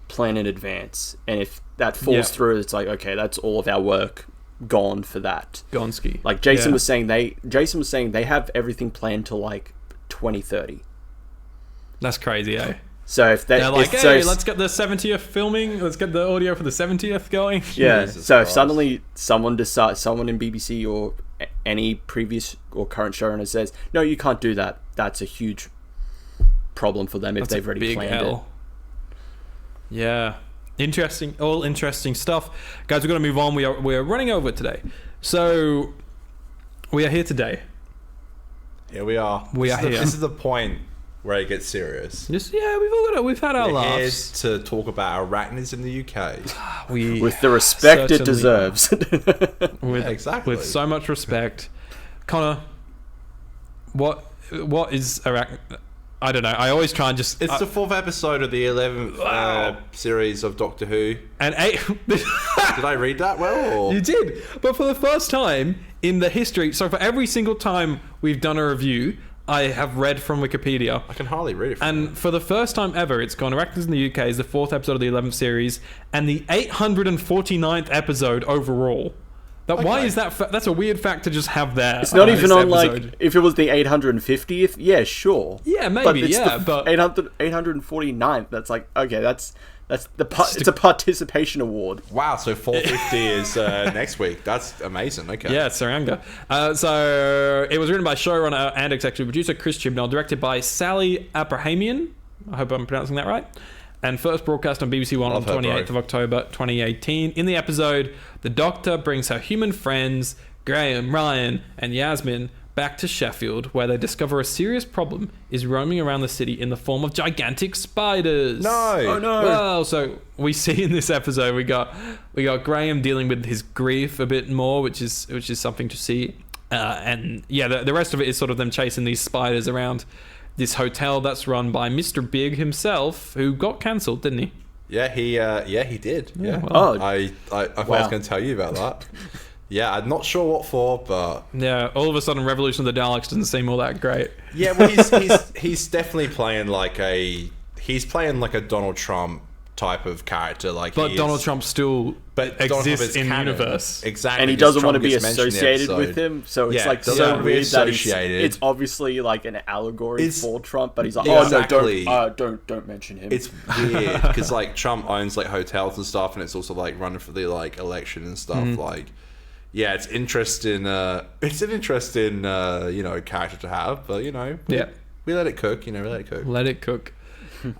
S3: plan in advance, and if that falls through, it's like, okay, that's all of our work gone for that.
S1: Gonski.
S3: Like Jason was saying, they have everything planned to like 2030.
S1: That's crazy, eh?
S3: So if
S1: they're like, hey, let's get the 70th filming, let's get the audio for the 70th going.
S3: Yeah. So if suddenly someone in BBC or any previous or current showrunner says, no, you can't do that, that's a huge problem for them if they've already planned it.
S1: Yeah. All interesting stuff. Guys, we're going to move on. We're running over today. So we are here today.
S2: Here we are. This is the point where it gets serious.
S1: We've had our laughs.
S2: Here to talk about arachnids in the UK.
S3: With the respect it deserves.
S2: Exactly.
S1: With so much respect. Conor, what is arachnid? I don't know. I always try and just...
S2: It's the 4th episode of the 11th series of Doctor Who.
S1: And 8...
S2: Did I read that well? Or?
S1: You did. But for the first time in the history... So for every single time we've done a review, I have read from Wikipedia.
S2: I can hardly read it from
S1: And for the first time ever, it's gone Arachnids in the UK is the 4th episode of the 11th series and the 849th episode overall. Why is that? That's a weird fact to just have there.
S3: It's not even on episode. Like, if it was the 850th, yeah, sure.
S1: Yeah, maybe,
S3: but 849th, that's like, okay, it's a participation award.
S2: Wow, so 450 is next week. That's amazing. Okay.
S1: Yeah, Tsuranga. So it was written by showrunner and executive producer Chris Chibnall, directed by Sally Abrahamian. I hope I'm pronouncing that right. And first broadcast on BBC One on 28th of October 2018. In the episode, the Doctor brings her human friends, Graham, Ryan, and Yasmin, back to Sheffield, where they discover a serious problem is roaming around the city in the form of gigantic spiders.
S2: No!
S3: Oh no!
S1: Well, so we see in this episode we got Graham dealing with his grief a bit more, which is something to see. And yeah, the rest of it is sort of them chasing these spiders around this hotel that's run by Mr. Big himself, who got cancelled, didn't he?
S2: Yeah, he did.
S1: Yeah. Well,
S2: I was going to tell you about that. Yeah, I'm not sure what for, but
S1: yeah, all of a sudden, Revolution of the Daleks doesn't seem all that great.
S2: Yeah, well, he's definitely playing like a Donald Trump type of character, like.
S1: But Donald Trump still exists in the universe,
S2: exactly,
S3: and he doesn't want to be associated with him. So it's like so weird that it's obviously like an allegory for Trump, but he's like, don't mention him.
S2: It's weird because like Trump owns like hotels and stuff, and it's also like running for the like election and stuff. Like, yeah, it's interesting. It's an interesting character to have, but we let it cook.
S1: Let it cook.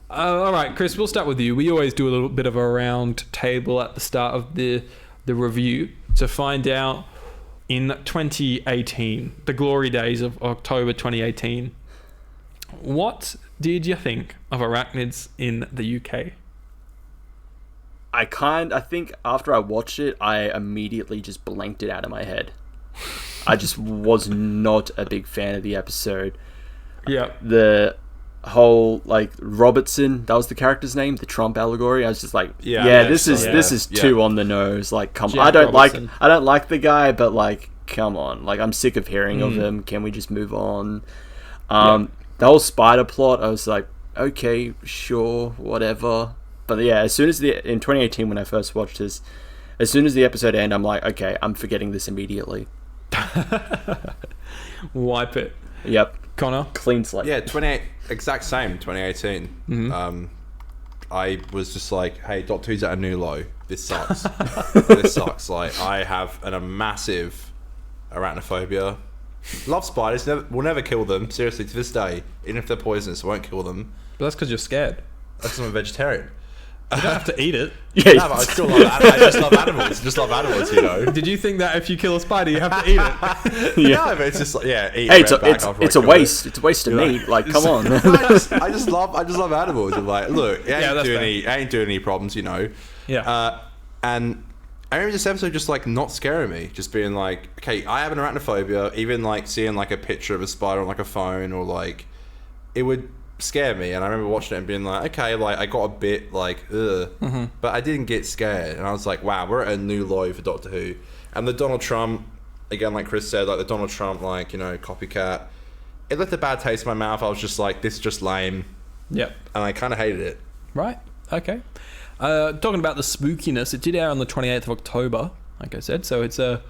S1: All right, Chris, we'll start with you. We always do a little bit of a round table at the start of the review to find out in 2018, the glory days of October 2018, what did you think of Arachnids in the UK?
S3: I think after I watched it, I immediately just blanked it out of my head. I just was not a big fan of the episode.
S1: Yeah.
S3: whole like Robertson, that was the character's name, the Trump allegory. I was just like, this is too on the nose. Like, come on. I don't like the guy, but like, come on. Like, I'm sick of hearing of him. Can we just move on? The whole spider plot, I was like, okay, sure, whatever. But yeah, as soon as in 2018 when I first watched this, as soon as the episode ended, I'm like, okay, I'm forgetting this immediately.
S1: Wipe it.
S3: Yep.
S1: Connor?
S3: Clean slate.
S2: Yeah, 2018. I was just like, hey, Doctor Who's at a new low. This sucks. This sucks. Like, I have a massive arachnophobia. Love spiders. Will never kill them. Seriously, to this day. Even if they're poisonous, I won't kill them.
S1: But that's because you're scared.
S2: That's because I'm a vegetarian.
S1: You don't have to eat it.
S3: Yeah,
S2: no, but I still love. I just love animals. Just love animals, you know.
S1: Did you think that if you kill a spider, you have to eat it?
S2: Yeah, no, but it's just like, eat
S3: hey, it's a waste. It's a waste of meat. Like, come on.
S2: I just love animals. I'm like, look, it ain't doing any problems, you know.
S1: Yeah.
S2: And I remember this episode just like not scaring me, just being like, okay, I have an arachnophobia. Even like seeing like a picture of a spider on like a phone or like, it would scare me. And I remember watching it and being like, okay, like I got a bit like, ugh, but I didn't get scared. And I was like, wow, we're at a new low for Doctor Who. And the Donald Trump, again, like Chris said, like the Donald Trump, like, you know, copycat, it left a bad taste in my mouth. I was just like, this is just lame.
S1: Yep.
S2: And I kind of hated it.
S1: Right. Okay. Talking about the spookiness, it did air on the 28th of October, like I said, so it's a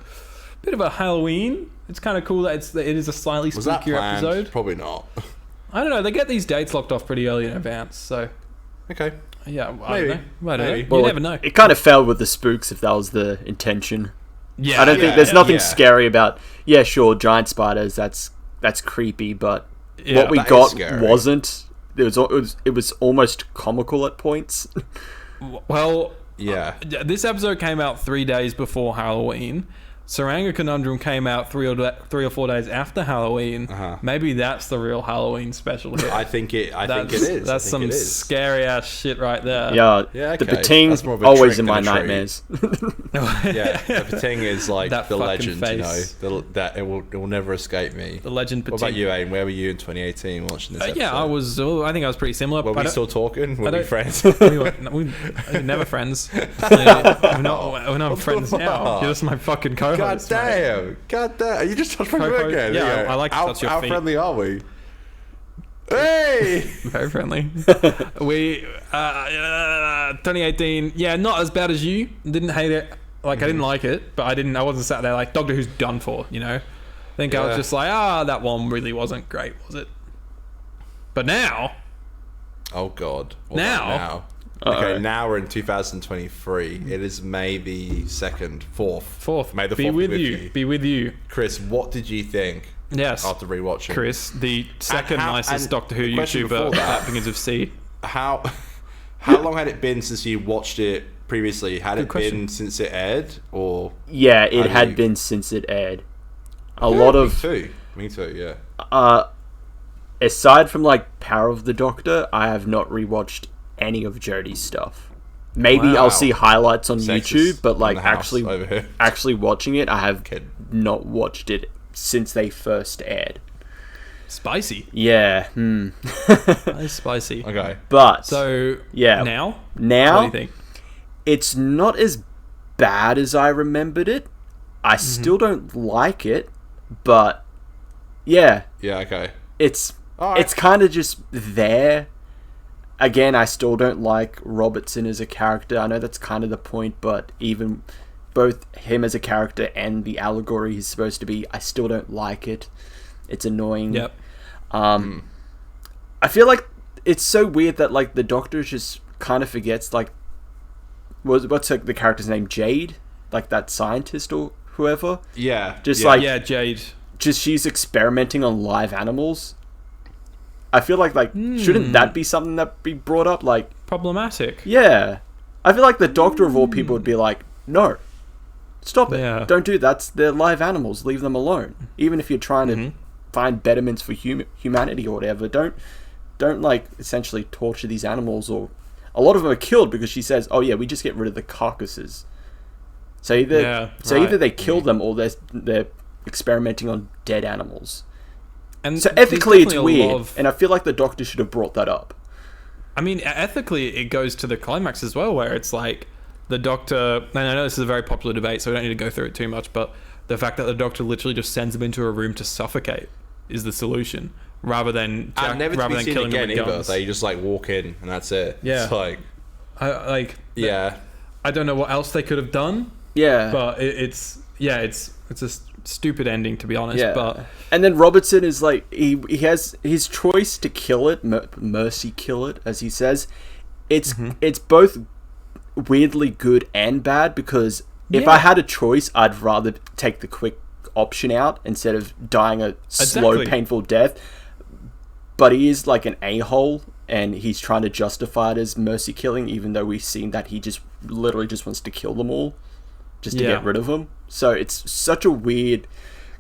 S1: bit of a Halloween. It's kind of cool that it is a slightly spookier episode.
S2: Probably not.
S1: I don't know. They get these dates locked off pretty early in advance, so
S2: okay.
S1: Yeah,
S2: maybe.
S1: I don't know.
S3: Well,
S1: you never know.
S3: It kind of fell with the spooks if that was the intention.
S1: Yeah,
S3: I don't think there's nothing scary about. Yeah, sure, giant spiders. That's creepy, but what we got wasn't. It was almost comical at points.
S1: Well,
S2: yeah.
S1: This episode came out 3 days before Halloween. Tsuranga Conundrum came out 3 or 4 days after Halloween. Maybe that's the real Halloween special here.
S2: I think it is.
S1: That's some scary ass shit right there.
S3: Yeah.
S2: Okay.
S3: The Pating always in my nightmares.
S2: Yeah, the Pating is like
S1: that
S2: the legend,
S1: face.
S2: you know. That it will never escape me.
S1: The legend Pating.
S2: What about you, Aiden? Where were you in 2018 watching this episode?
S1: Yeah, I was. I think I was pretty similar.
S2: Were we still talking? Were we friends?
S1: we were never friends. We're not friends now. You're just my fucking co-host.
S2: God damn! Are you just touched my foot again?
S1: Yeah, I like to touch your feet.
S2: How friendly are we? Hey!
S1: Very friendly. We 2018. Yeah, not as bad as you. Didn't hate it. Like I didn't like it, but I wasn't sat there like Doctor Who's done for. You know. I think I was just like, that one really wasn't great, was it? But now.
S2: Oh God!
S1: Now.
S2: Okay, now we're in 2023. It is May the 2nd, 4th. May the 4th
S1: be with you. Be with you.
S2: Chris, what did you think?
S1: Yes.
S2: After rewatching,
S1: Chris, the second nicest Doctor Who YouTuber that begins with C.
S2: How long had it been since you watched it previously? Had it been since it aired, or?
S3: Yeah, it had been since it aired. Me
S2: too. Yeah.
S3: Aside from like Power of the Doctor, I have not rewatched any of Jodie's stuff. Maybe I'll see highlights on YouTube, but like actually watching it, I have not watched it since they first aired.
S1: Spicy.
S3: Yeah.
S1: That's spicy.
S2: Okay.
S3: But
S1: so
S3: now
S1: what do you think?
S3: It's not as bad as I remembered it. I still don't like it, but yeah.
S2: Yeah, okay.
S3: It's kind of just there. Again, I still don't like Robertson as a character. I know that's kind of the point, but even both him as a character and the allegory he's supposed to be, I still don't like it. It's annoying.
S1: Yep.
S3: I feel like it's so weird that like the Doctor just kind of forgets like what's the character's name? Jade, like that scientist or whoever.
S2: Yeah.
S1: Jade.
S3: Just she's experimenting on live animals. I feel like shouldn't that be something that be brought up? Like
S1: problematic.
S3: Yeah, I feel like the Doctor of all people would be like, no, stop it, don't do that. They're live animals. Leave them alone. Even if you're trying to find betterments for humanity or whatever, don't like essentially torture these animals. Or a lot of them are killed because she says, oh yeah, we just get rid of the carcasses. So either they kill them or they're experimenting on dead animals.
S1: And
S3: So ethically, it's
S1: there's definitely a lot
S3: weird,
S1: of-
S3: and I feel like the Doctor should have brought that up.
S1: I mean, ethically, it goes to the climax as well, where it's like the Doctor. And I know this is a very popular debate, so we don't need to go through it too much. But the fact that the Doctor literally just sends him into a room to suffocate is the solution, rather than
S2: And never to
S1: rather
S2: be
S1: than
S2: seen
S1: killing
S2: again
S1: them with
S2: either.
S1: guns.
S2: They just like walk in and that's it.
S1: Yeah.
S2: It's like, yeah.
S1: I don't know what else they could have done,
S3: Yeah.
S1: but it's a stupid ending, to be honest.
S3: Yeah.
S1: But
S3: And then Robertson is like, he has his choice to kill it, mercy kill it, as he says. It's both weirdly good and bad, because if
S1: Yeah.
S3: I had a choice, I'd rather take the quick option out instead of dying a slow,
S1: Exactly.
S3: painful death. But he is like an a-hole, and he's trying to justify it as mercy killing, even though we've seen that he just literally just wants to kill them all, just to
S1: Yeah.
S3: get rid of them. So it's such a weird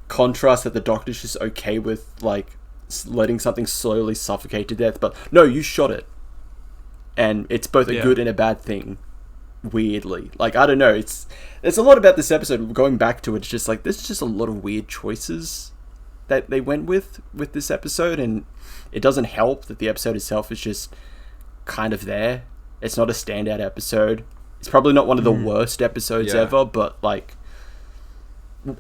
S3: contrast that the Doctor's just okay with like letting something slowly suffocate to death, but no, you shot it, and it's both a
S1: Yeah.
S3: good and a bad thing. Weirdly, like, I don't know, it's a lot about this episode. Going back to it, it's just like there's just a lot of weird choices that they went with this episode, and it doesn't help that the episode itself is just kind of there. It's not a standout episode. It's probably not one of the worst episodes
S2: Yeah.
S3: ever, but like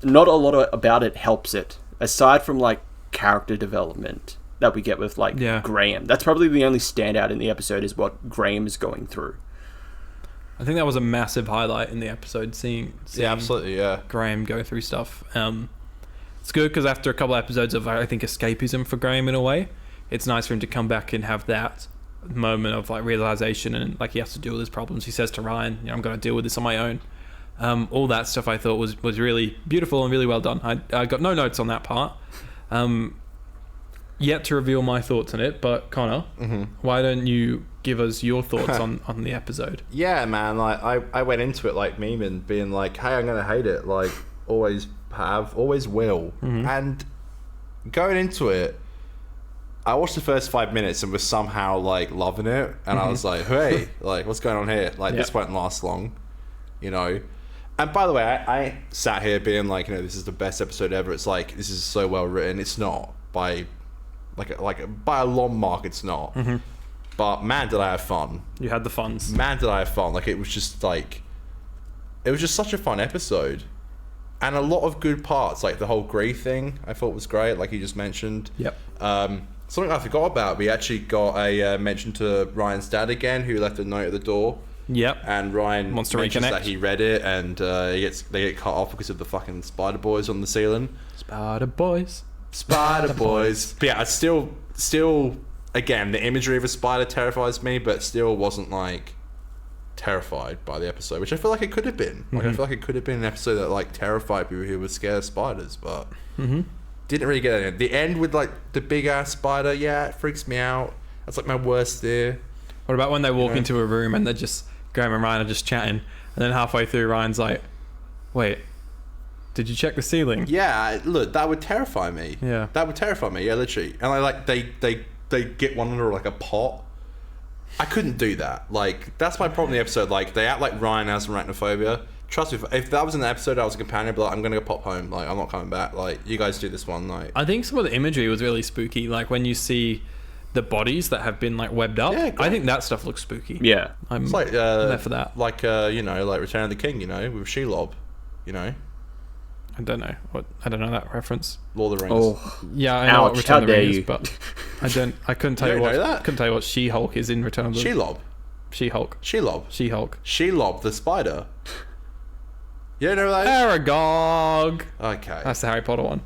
S3: not a lot about it helps it, aside from like character development that we get with like
S1: Yeah.
S3: Graham. That's probably the only standout in the episode, is what Graham is going through.
S1: I think that was a massive highlight in the episode, seeing
S2: Yeah, absolutely, yeah.
S1: Graham go through stuff. It's good because after a couple of episodes of, I think, escapism for Graham in a way, it's nice for him to come back and have that moment of like realization, and like he has to deal with his problems. He says to Ryan, "I'm going to deal with this on my own." All that stuff I thought was really beautiful and really well done. I got no notes on that part. Yet to reveal my thoughts on it, but Connor, why don't you give us your thoughts on the episode?
S2: Yeah, man. Like I went into it like memeing, being like, "Hey, I'm gonna hate it." Like always have, always will. And going into it, I watched the first 5 minutes and was somehow like loving it, and I was like, "Hey, like what's going on here? Like this won't last long, you know." And by the way, I sat here being like, you know, this is the best episode ever. It's like this is so well written. It's not by by a long mark. It's not. But man, did I have fun.
S1: You had the funds.
S2: Man, did I have fun. Like, it was just such a fun episode. And a lot of good parts, like the whole Grey thing, I thought was great, like you just mentioned.
S1: Yep.
S2: Something I forgot about, we actually got a mention to Ryan's dad again, who left a note at the door.
S1: Yep.
S2: And Ryan
S1: Wants to
S2: mentions
S1: reconnect.
S2: that he read it, and they get cut off because of the fucking spider boys on the ceiling.
S1: Spider boys.
S2: Spider boys. But yeah, I still, again, the imagery of a spider terrifies me, but still wasn't like terrified by the episode, which I feel like it could have been. Like, I feel like it could have been an episode that like terrified people who were scared of spiders, but didn't really get it. The end with like the big ass spider, yeah, it freaks me out. That's like my worst fear.
S1: What about when they walk into a room and they're just, Graham and Ryan are just chatting, and then halfway through Ryan's like, "Wait, did you check the ceiling?"
S2: Yeah, look, that would terrify me.
S1: Yeah.
S2: That would terrify me, yeah, literally. And I like they get one under like a pot. I couldn't do that. Like, that's my problem in the episode. Like, they act like Ryan has arachnophobia. Trust me, if that was in the episode, I was a companion, I'd be like, I'm gonna go pop home. Like, I'm not coming back. Like, you guys do this one. Like,
S1: I think some of the imagery was really spooky. Like when you see the bodies that have been like webbed up,
S2: Yeah, great.
S1: I think that stuff looks spooky.
S3: Yeah.
S1: I'm
S2: it's like
S1: there for that.
S2: Like you know, like Return of the King. You know, with Shelob. You know,
S1: I don't know that reference.
S2: Lord of the Rings.
S3: Oh,
S1: Yeah, I know what
S3: Ouch,
S1: Return
S3: how
S1: of the
S3: dare
S1: Ring is,
S3: you.
S1: but I couldn't tell
S2: You
S1: you
S2: don't
S1: what
S2: know that?
S1: couldn't tell you what She-Hulk is in Return of the
S2: Shelob.
S1: She-Hulk.
S2: Shelob.
S1: She-Hulk.
S2: Shelob the spider. You don't know what that
S1: Aragog.
S2: is? Okay.
S1: That's the Harry Potter one.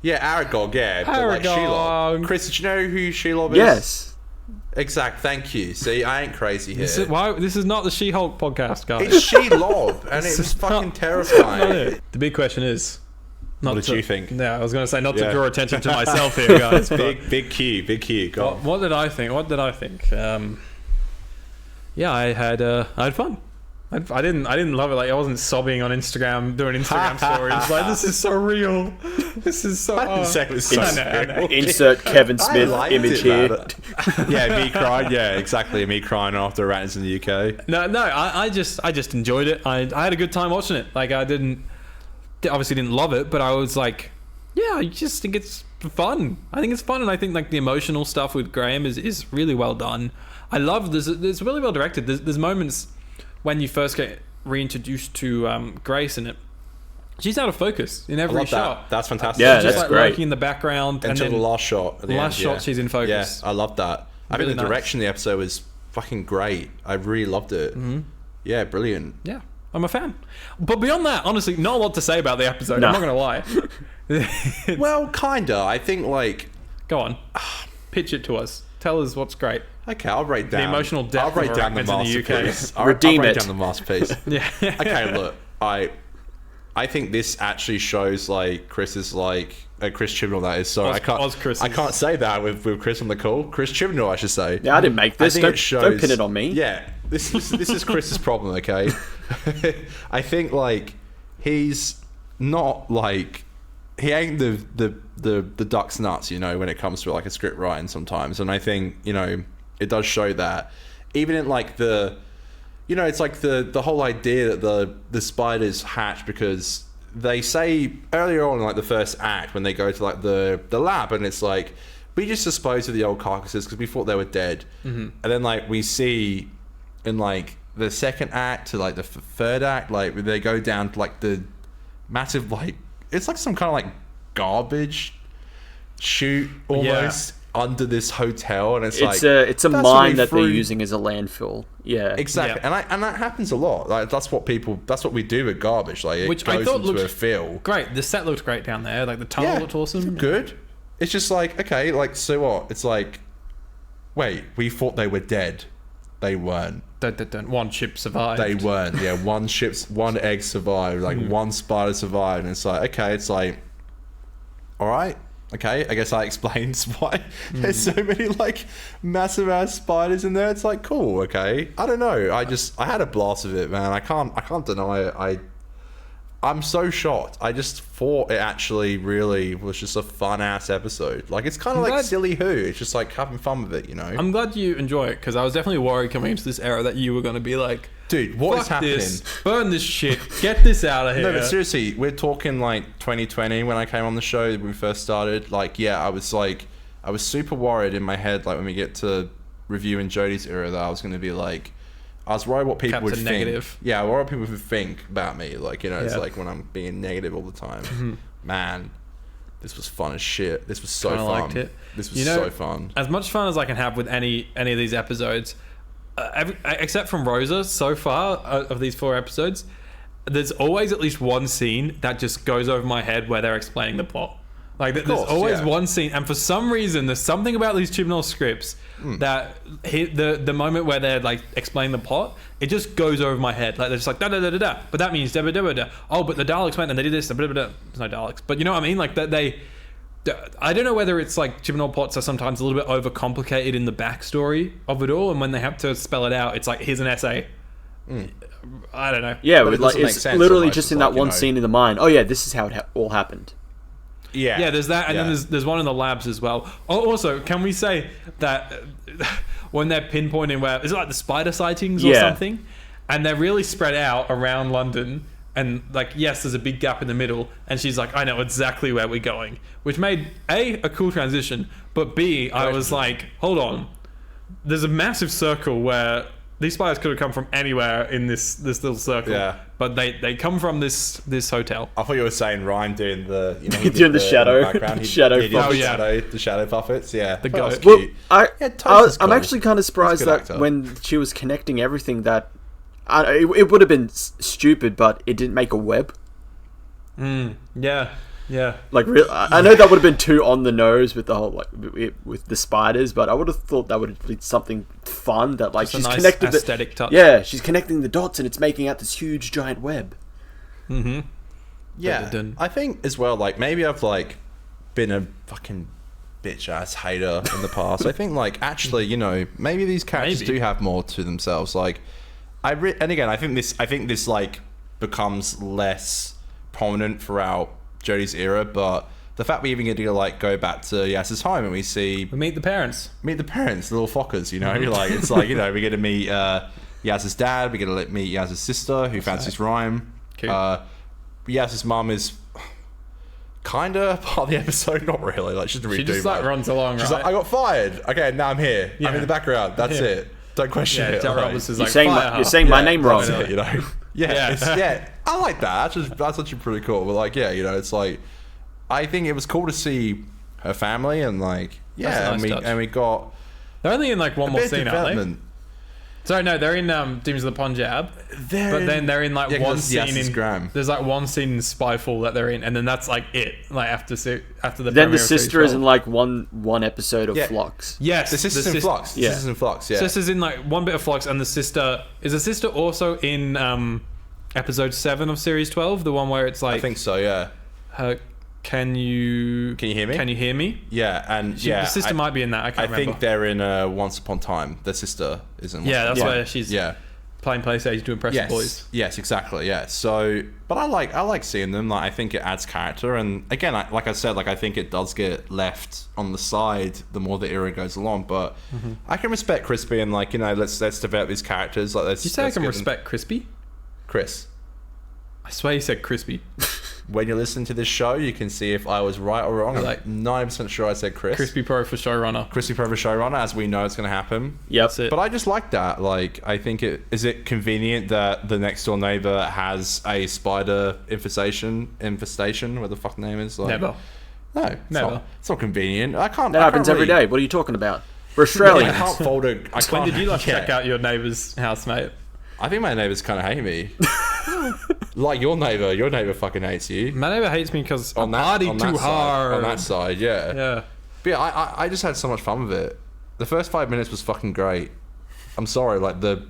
S2: Yeah, Aragog, yeah. But like
S1: Aragog.
S2: Shelob. Chris, did you know who Shelob is?
S3: yes.
S2: Exact. Thank you. See, I ain't crazy here.
S1: This is not the She-Hulk podcast, guys.
S2: It's Shelob, and it was fucking terrifying.
S1: The big question is, not
S2: What did you think?
S1: Yeah, I was going to say not
S2: Yeah.
S1: to draw attention to myself here, guys. But
S2: Big Q. Go on.
S1: what did I think? Yeah, I had fun. I didn't love it. Like, I wasn't sobbing on Instagram doing Instagram stories. Like, this is so real. This is so.
S2: I didn't say it was so
S1: I know.
S3: Insert Kevin
S2: I
S3: Smith
S2: liked
S3: image
S2: it,
S3: here.
S2: man. Yeah, me crying. Yeah, exactly. Me crying after Arachnids in the UK.
S1: No, I just enjoyed it. I had a good time watching it. Like, I obviously didn't love it, but I was like, Yeah, I just think it's fun. I think it's fun, and I think like the emotional stuff with Graham is really well done. I love this. It's really well directed. There's moments when you first get reintroduced to Grace, and she's out of focus in every shot.
S2: That's fantastic.
S3: Yeah,
S1: Just
S3: that's
S1: like
S3: great.
S1: lurking in the background,
S2: Until the last shot. At the
S1: last
S2: end,
S1: shot, she's in focus.
S2: Yeah, I love that. I
S1: Really
S2: think the
S1: nice.
S2: direction of the episode was fucking great. I really loved it. Mm-hmm. Yeah, brilliant.
S1: Yeah, I'm a fan. But beyond that, honestly, not a lot to say about the episode.
S3: No.
S1: I'm not gonna lie.
S2: Well, kinda. I think like
S1: Go on, pitch it to us. Tell us what's great.
S2: okay, I'll write down
S1: emotional depth
S2: I'll write
S1: of
S2: down the
S1: Arachnids in the UK.
S2: masterpiece. I'll
S3: Redeem
S2: write
S3: it.
S2: down the masterpiece.
S1: Yeah.
S2: Okay, look, I think this actually shows like Chris is like Chris Chibnall. That is sorry, I can't say that with Chris on the call. Chris Chibnall, I should say.
S3: Yeah, I didn't make this.
S2: think
S3: Don't pin it on me.
S2: Yeah, this is Chris's problem. Okay, I think like he's not like he ain't the duck's nuts, you know, when it comes to like a script writing sometimes. And I think, you know, it does show that even in like the, you know, it's like the whole idea that the spiders hatch because they say earlier on in like the first act when they go to like the lab, and it's like we just disposed of the old carcasses because we thought they were dead. And then like we see in like the second act to like the third act, like they go down to like the massive like it's like some kind of like garbage chute almost under this hotel, and it's like
S3: it's a
S2: that's
S3: mine that they're
S2: through-
S3: using as a landfill. Yeah,
S2: exactly.
S1: Yeah.
S2: And that happens a lot. Like that's what we do with garbage. Like it
S1: Which I
S2: goes
S1: thought
S2: into
S1: looked
S2: a fill.
S1: Great. The set looked great down there. Like the tunnel looked awesome.
S2: Good. It's just like, okay, like so what? It's like, wait, we thought they were dead. They weren't.
S1: Dun, dun, dun. One ship survived.
S2: They weren't. Yeah, one egg survived. Like one spider survived, and it's like, okay, it's like, all right, okay. I guess that explains why there's so many like massive ass spiders in there. It's like, cool, okay. I don't know. I had a blast of it, man. I can't deny it. I'm so shocked. I just thought it actually really was just a fun ass episode. Like it's kind of like
S1: glad-
S2: Silly Who. It's just like having fun with it, you know.
S1: I'm glad you enjoy it because I was definitely worried coming into this era that you were going to be like,
S2: Dude, what is
S1: fuck
S2: happening?
S1: this, burn this shit, get this out of here.
S2: No, but seriously, we're talking like 2020 when I came on the show when we first started. Like, yeah, I was super worried in my head, like when we get to reviewing Jodie's era, that I was going to be like, I was worried what people would
S1: Captain
S2: think.
S1: Negative.
S2: Yeah, I worried what people would think about me. Like, you know, it's
S1: Yeah.
S2: like when I'm being negative all the time.
S1: Mm-hmm.
S2: Man, this was fun as shit. This was so
S1: Kinda
S2: fun.
S1: liked it.
S2: This was
S1: You know,
S2: so fun.
S1: As much fun as I can have with any of these episodes, except from Rosa so far of these 4 episodes, there's always at least one scene that just goes over my head where they're explaining the plot. Like there's
S2: course,
S1: always
S2: yeah.
S1: one scene, and for some reason, there's something about these Chibnall scripts that hit the moment where they're like explaining the plot, it just goes over my head. Like they're just like da da da da da. But that means da da da da da. Oh, but the Daleks went and they did this. Da, da, da, da. There's no Daleks, but you know what I mean. Like that they. I don't know whether it's like Chibnall plots are sometimes a little bit overcomplicated in the backstory of it all, and when they have to spell it out, it's like here's an essay. I don't know.
S3: yeah.
S2: But
S3: With
S2: it
S3: like
S2: doesn't make
S3: it's
S2: sense
S3: literally
S2: almost.
S3: just
S2: It's
S3: in
S2: like,
S3: that
S2: you
S3: one
S2: know.
S3: scene in the mine. Oh yeah, this is how it all happened.
S2: Yeah.
S1: Yeah, there's that, and
S2: Yeah.
S1: then there's one in the labs as well. Oh, also, can we say that when they're pinpointing where is it like the spider sightings or
S3: Yeah.
S1: something, and they're really spread out around London, and like yes, there's a big gap in the middle, and she's like, I know exactly where we're going, which made a cool transition, but B, I was like, hold on, there's a massive circle where these spiders could have come from anywhere in this little circle,
S2: Yeah.
S1: but they come from this hotel.
S2: I thought you were saying Ryan doing the, you know, he
S3: Doing
S2: did
S3: the shadow-
S2: in the background. He
S3: shadow
S2: did
S3: puppets.
S1: Oh, yeah.
S2: the shadow puppets. Yeah,
S1: The
S2: that was
S1: goat.
S3: Well,
S2: cute.
S3: I,
S2: Yeah, Toast is
S3: I'm
S2: cool.
S3: actually kind of surprised
S2: He's a good
S3: that
S2: actor.
S3: when she was connecting everything, that it would have been stupid, but it didn't make a web.
S1: Yeah.
S3: Like, I know that would have been too on the nose with the whole like with the spiders, but I would have thought that would have been something fun that like
S1: Just a
S3: she's
S1: nice
S3: connected
S1: aesthetic touch.
S3: Yeah, she's connecting the dots and it's making out this huge giant web.
S2: Yeah,
S1: Dun-dun-dun.
S2: I think as well. Like maybe I've like been a fucking bitch ass hater in the past. I think like actually, you know, maybe these characters
S1: Maybe.
S2: do have more to themselves. Like and again, I think this like becomes less prominent throughout Jodie's era, but the fact we even get to like go back to Yas's home and we see
S1: We meet the parents.
S2: the parents, the little fuckers, you know, like it's like, you know, we get to meet Yaz's dad, we get to meet Yaz's sister who fancies Rhyme.
S1: Cute.
S2: Yaz's mum is kind of part of the episode. Not really. Like, she doesn't really
S1: She just
S2: do
S1: like
S2: much.
S1: runs along,
S2: She's
S1: right?
S2: like, I got fired. Okay, now I'm here. I'm
S1: Yeah.
S2: in the background. That's
S1: Yeah.
S2: it. Don't question it.
S1: Daryl
S2: like-
S1: Roberts is
S3: You're
S1: like,
S3: saying,
S1: "Fire
S3: you're
S1: her."
S3: saying my name wrong.
S2: That's it, you know.
S1: Yeah.
S2: Yeah, I like that. That's actually pretty cool. But like, yeah, you know, it's like, I think it was cool to see her family and like,
S1: That's a
S2: yeah,
S1: nice touch.
S2: and we got
S1: They're only in like one
S2: a
S1: more
S2: bit of
S1: scene, aren't they?
S2: development.
S1: Sorry, no, they're in Demons of the Punjab. But then they're in like
S2: Yeah, 'cause
S1: one
S2: it's the
S1: scene in
S2: Instagram.
S1: There's like one scene in Spyfall that they're in, and then that's like it. Like after the
S3: Then
S1: premiere
S3: the
S1: of
S3: sister
S1: Series
S3: is in
S1: 12.
S3: like one episode of
S2: Yeah.
S3: Flux.
S1: Yes,
S2: The sister's in flux.
S3: Yeah.
S2: The sister's in flux. Yeah.
S1: Sister's in like one bit of Flux, and the sister also in episode 7 of series 12, the one where it's like
S2: I think so. Yeah.
S1: her, can you
S2: hear me?
S1: Can you hear me?
S2: Yeah, and
S1: The sister might be in that. I can't
S2: I
S1: remember.
S2: think they're in Once Upon a Time. The sister is in. Once
S1: Yeah,
S2: Upon a
S1: that's
S2: Time.
S1: where she's
S2: Yeah.
S1: playing PlayStation to impress
S2: Yes.
S1: the boys.
S2: Yes, exactly. Yeah. So, but I like seeing them. Like, I think it adds character, and again, like I said, like I think it does get left on the side the more the era goes along. But I can respect Chris being like, you know, let's develop these characters. Like, let's.
S1: You say I
S2: let's
S1: can
S2: get them-
S1: respect Crispy?
S2: Chris.
S1: I swear you said Crispy.
S2: When you listen to this show, you can see if I was right or wrong. I'm
S1: Like-
S2: 90% sure I said Chris.
S1: Crispy Pro for showrunner.
S2: Crispy Prover showrunner, as we know it's going to happen.
S3: Yep.
S1: That's it.
S2: But I just like that. Like, I think is it convenient that the next door neighbor has a spider infestation? What the fuck the name is? Like,
S1: Never.
S2: No, it's
S1: Never.
S2: Not, it's not convenient. I can't.
S3: That happens every day. What are you talking about? We're Australian.
S2: I can't fold a. I
S1: When
S2: can't,
S1: did you like
S2: yeah.
S1: check out your neighbour's house, mate?
S2: I think my neighbors kind of hate me. Like your neighbor fucking hates you.
S1: My neighbour hates me because I'm
S2: on
S1: party too
S2: that
S1: hard.
S2: Side, on that side, yeah.
S1: Yeah.
S2: But yeah, I just had so much fun with it. The first 5 minutes was fucking great. I'm sorry, like the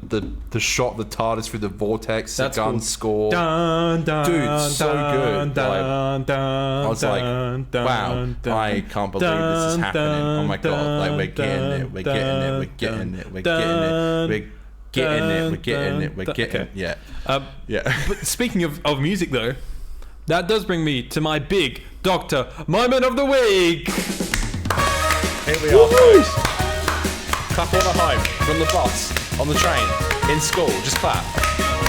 S2: shot, the TARDIS through the vortex,
S1: That's
S2: the gun
S1: cool.
S2: score.
S1: Dun, dun,
S2: Dude, so good.
S1: Dun, dun,
S2: I was like,
S1: dun,
S2: wow,
S1: dun,
S2: I can't believe this is
S1: dun,
S2: happening. Oh my god, like we're getting it, we're getting it, we're getting it, we're getting it, we're getting it, we're getting it, we're getting it. Yeah, yeah.
S1: But speaking of music, though, that does bring me to my big Doctor moment of the week.
S2: Here we are, folks. Clap on the home, from the bus, on the train, in school. Just clap.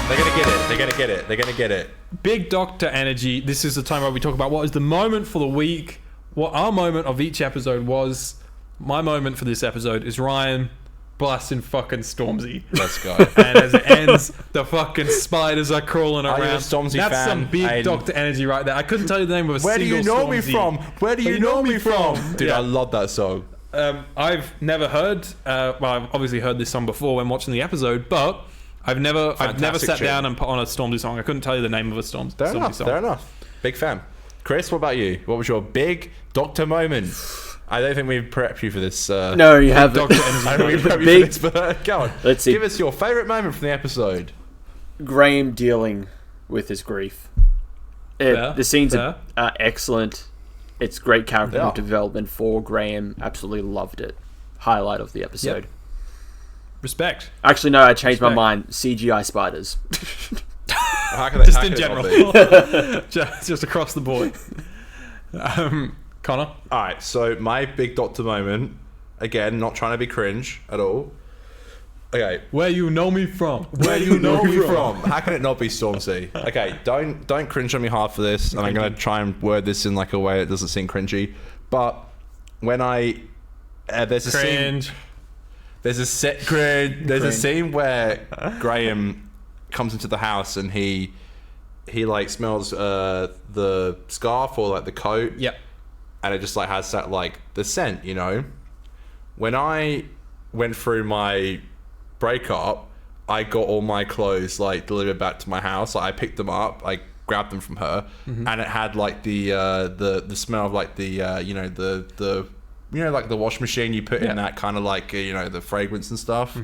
S2: They're gonna get it. They're gonna get it. They're gonna get it.
S1: Big Doctor energy. This is the time where we talk about what is the moment for the week, what our moment of each episode was. My moment for this episode is Ryan blasting fucking Stormzy.
S2: Let's go.
S1: And as it ends, the fucking spiders are crawling
S2: Are
S1: around.
S2: you a Stormzy
S1: That's
S2: fan,
S1: some big
S2: Aiden?
S1: Doctor energy right there. I couldn't tell you the name of a
S2: Where do
S1: single
S2: you know me
S1: Stormzy.
S2: from? Where do you know me from? Dude,
S1: Yeah.
S2: I love that song.
S1: I've never heard. Well, I've obviously heard this song before when watching the episode, but I've never
S2: Fantastic
S1: sat
S2: tune.
S1: down and put on a Stormzy song. I couldn't tell you the name of a Stormzy song.
S2: Fair enough. Big fan. Chris, what about you? What was your big Doctor moment? I don't think we've prepped you for this.
S3: No, you haven't.
S1: Doctor energy.
S2: I don't think we've prepped you
S3: Big-
S2: for this, but go on.
S3: Let's see.
S2: Give us your favourite moment from the episode.
S3: Graham dealing with his grief.
S1: Fair,
S3: The scenes
S1: fair.
S3: are excellent. It's great character
S2: Yeah.
S3: development for Graham. Absolutely loved it. Highlight of the episode.
S1: Respect.
S3: Actually, no, I changed my
S1: Respect.
S3: mind. CGI spiders.
S2: How can they,
S1: Just
S2: how
S1: in
S2: can it not
S1: general.
S2: be?
S1: just across the board. Connor?
S2: All right, so my big Doctor moment, again, not trying to be cringe at all. Okay,
S1: Where you know me from?
S2: where do you know me from? How can it not be Stormzy? Okay, don't cringe on me hard for this, and I'm gonna try and word this in like a way that doesn't seem cringy. But when I there's a scene,
S1: Cringe.
S2: there's a scene where Graham comes into the house and he like smells the scarf or like the coat.
S1: Yep.
S2: And it just like has that like the scent, you know. When I went through my breakup, I got all my clothes like delivered back to my house. Like, I picked them up, I grabbed them from her, and it had like the smell of like the you know the you know like the wash machine you put in that kind of like you know the fragrance and stuff,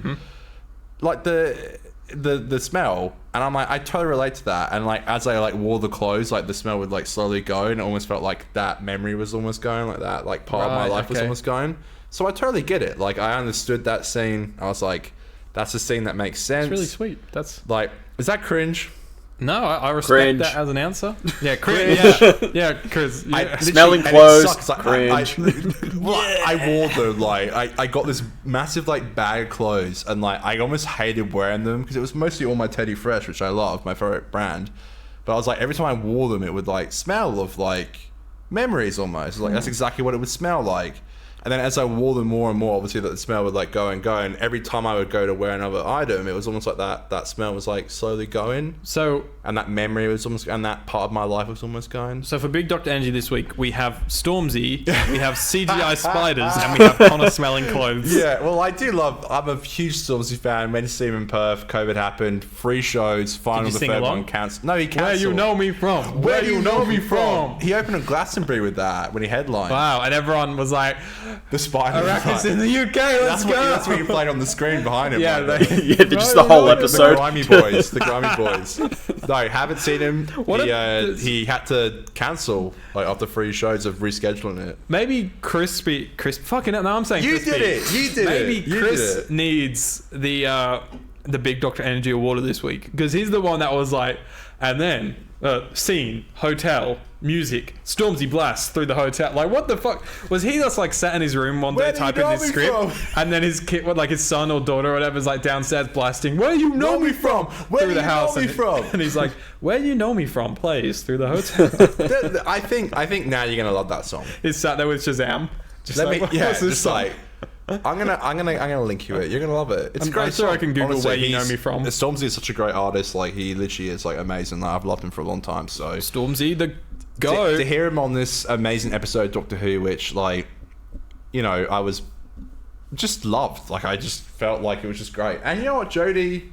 S2: like the smell. And I'm like, I totally relate to that. And like as I like wore the clothes, like the smell would like slowly go, and it almost felt like that memory was almost going, like that like part of my
S1: Right,
S2: life was
S1: okay.
S2: almost going. So I totally get it. Like I understood that scene. I was like, that's a scene that makes sense.
S1: It's really sweet. That's
S2: Like, is that cringe?
S1: no, I respect
S3: Cringe.
S1: that as an answer. Yeah, cringe. Yeah, because
S3: Smelling
S2: and it
S3: clothes,
S2: sucks. Like,
S3: cringe.
S2: I wore them. Like I got this massive like bag of clothes, and like I almost hated wearing them because it was mostly all my Teddy Fresh, which I love, my favorite brand. But I was like, every time I wore them, it would like smell of like memories almost. Like that's exactly what it would smell like. And then as I wore them more and more, obviously that the smell would like go. And every time I would go to wear another item, it was almost like that smell was like slowly going.
S1: So,
S2: and that memory was almost, and that part of my life was almost going.
S1: So for Big Dr. Energy this week, we have Stormzy, we have CGI spiders, and we have Conor smelling clothes.
S2: Yeah, well, I'm a huge Stormzy fan. Went to see him in Perth. COVID happened. 3 shows. Final the third one counts. No, he cancelled.
S1: Where you know me from?
S2: Where you know me from? He opened a Glastonbury with that when he headlined.
S1: Wow, and everyone was like,
S2: the spider.
S1: Arachnids in the UK, let's go.
S2: That's what he played on the screen behind him.
S1: Yeah,
S3: just the whole episode.
S2: The grimy boys. No, haven't seen him. He had to cancel like after 3 shows of rescheduling it.
S1: Maybe Chris. Fucking hell, no, I'm saying
S2: you
S1: Crispy.
S2: did it. You did
S1: Maybe
S2: it. Maybe
S1: Chris needs the Big Dr. Energy Award this week because he's the one that was like, and then scene, hotel, music, Stormzy blasts through the hotel. Like, what the fuck? Was he just like sat in his room one day typing his script, and then his kid, like his son or daughter or whatever, is like downstairs blasting, "Where you know me from?"
S2: Where
S1: through the house, and he's like, "Where you know me from?" plays through the hotel.
S2: I think now you're gonna love that song.
S1: He's sat there with Shazam.
S2: I'm gonna link you it. You're gonna love it. It's great.
S1: I'm sure I can Google where you know me from.
S2: Stormzy is such a great artist. Like he literally is like amazing. Like, I've loved him for a long time. So
S1: Stormzy, the go
S2: to hear him on this amazing episode of Doctor Who, which like, you know, I was just loved. Like I just felt like it was just great. And you know what, Jodie,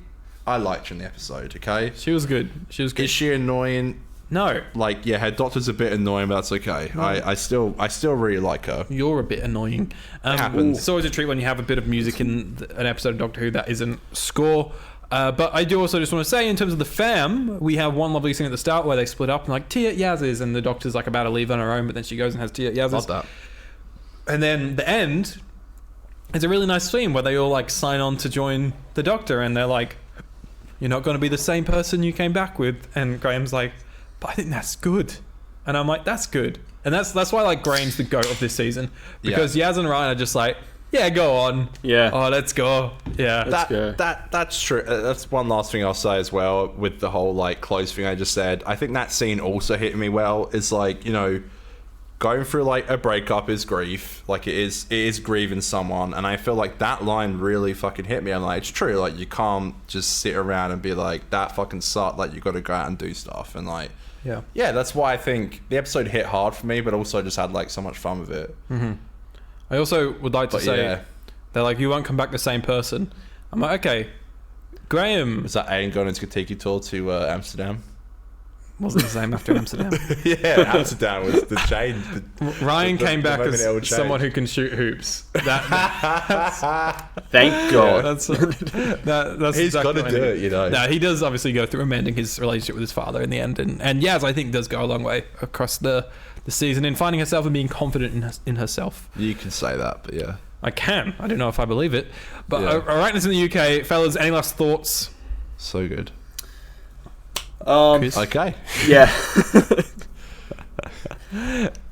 S2: I liked her in the episode. Okay,
S1: she was good.
S2: Is she annoying?
S1: No.
S2: Like, yeah, her doctor's a bit annoying, but that's okay. No. I still really like her.
S1: You're a bit annoying.
S2: It happens.
S1: It's always a treat when you have a bit of music in an episode of Doctor Who that isn't score. But I do also just want to say, in terms of the fam, we have one lovely scene at the start where they split up and like tea at Yaz's, and the doctor's like about to leave on her own, but then she goes and has tea at Yaz's.
S2: Love that.
S1: And then the end is a really nice scene where they all like sign on to join the doctor, and they're like, "You're not going to be the same person you came back with." And Graham's like, "But I think that's good," and I'm like, "That's good," and that's why like Graham's the GOAT of this season, because Yaz and Ryan are just like, "Yeah, go on, let's go,
S2: that's true." That's one last thing I'll say as well with the whole like close thing I just said. I think that scene also hit me well. Is like, you know, going through like a breakup is grief, like it is grieving someone, and I feel like that line really fucking hit me. I'm like, it's true, like you can't just sit around and be like, that fucking sucked, like you got to go out and do stuff. And like, yeah, that's why I think the episode hit hard for me, but also just had like so much fun with it.
S1: I also would like to say, they're like, "You won't come back the same person." I'm like, okay, Graham.
S2: Was that Aiden going on his Katiki tour to Amsterdam?
S1: Wasn't the same after Amsterdam.
S2: Yeah, Amsterdam was the change.
S1: Ryan came back as someone who can shoot hoops.
S3: Thank God.
S1: That's
S2: he's got to do it, you know.
S1: No, he does obviously go through amending his relationship with his father in the end, and Yaz, I think, does go a long way across the season in finding herself and being confident in herself.
S2: You can say that, but yeah.
S1: I can. I don't know if I believe it. But Arachnids in the UK, fellas, any last thoughts?
S2: So good.
S3: Okay. Yeah.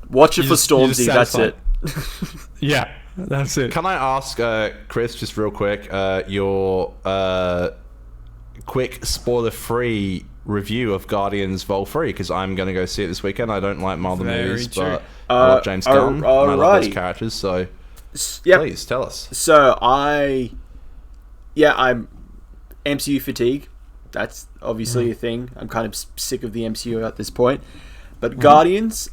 S3: Watch it for Stormzy. That's it.
S1: Yeah, that's it.
S2: Can I ask, Chris, just real quick, your quick spoiler-free review of Guardians Vol 3? Because I'm going to go see it this weekend. I don't like Marvel movies, but I love James Gunn. And I love those characters, so please tell us.
S3: So I'm MCU fatigue. That's obviously a thing. I'm kind of sick of the MCU at this point. But Guardians,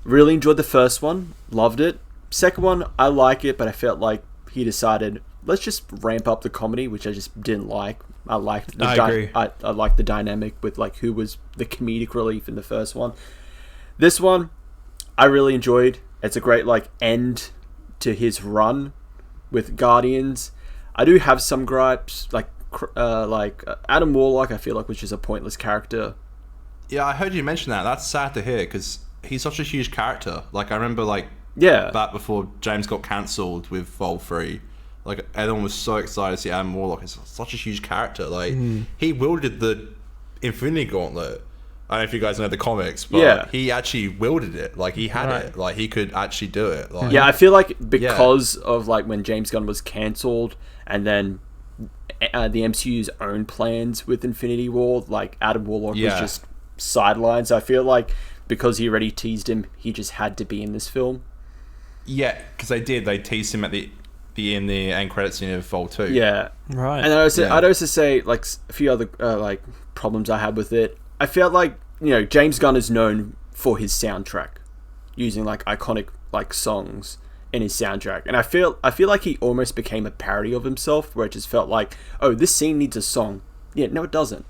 S3: really enjoyed the first one. Loved it. Second one, I like it, but I felt like he decided, let's just ramp up the comedy, which I just didn't like. I liked I liked the dynamic with like who was the comedic relief in the first one. This one, I really enjoyed. It's a great like end to his run with Guardians. I do have some gripes, like Adam Warlock, I feel like, which is a pointless character.
S2: Yeah, I heard you mention that. That's sad to hear because he's such a huge character. Like, I remember, like, back before James got cancelled with Vol 3, like, everyone was so excited to see Adam Warlock. He's such a huge character. Like, he wielded the Infinity Gauntlet. I don't know if you guys know the comics, but he actually wielded it. Like, he had it. Like, he could actually do it. Like,
S3: yeah, I feel like because of, like, when James Gunn was cancelled and then the MCU's own plans with Infinity War, like Adam Warlock was just sidelined. So I feel like because he already teased him, he just had to be in this film.
S2: Yeah, because they did. They teased him at the in the end credits scene of Vol 2.
S3: Yeah.
S1: Right.
S3: And I'd also say, like, a few other, like, problems I had with it. I felt like, you know, James Gunn is known for his soundtrack, using, like, iconic, like, songs in his soundtrack. And I feel like he almost became a parody of himself, where it just felt like, oh, this scene needs a song. Yeah, no, it doesn't.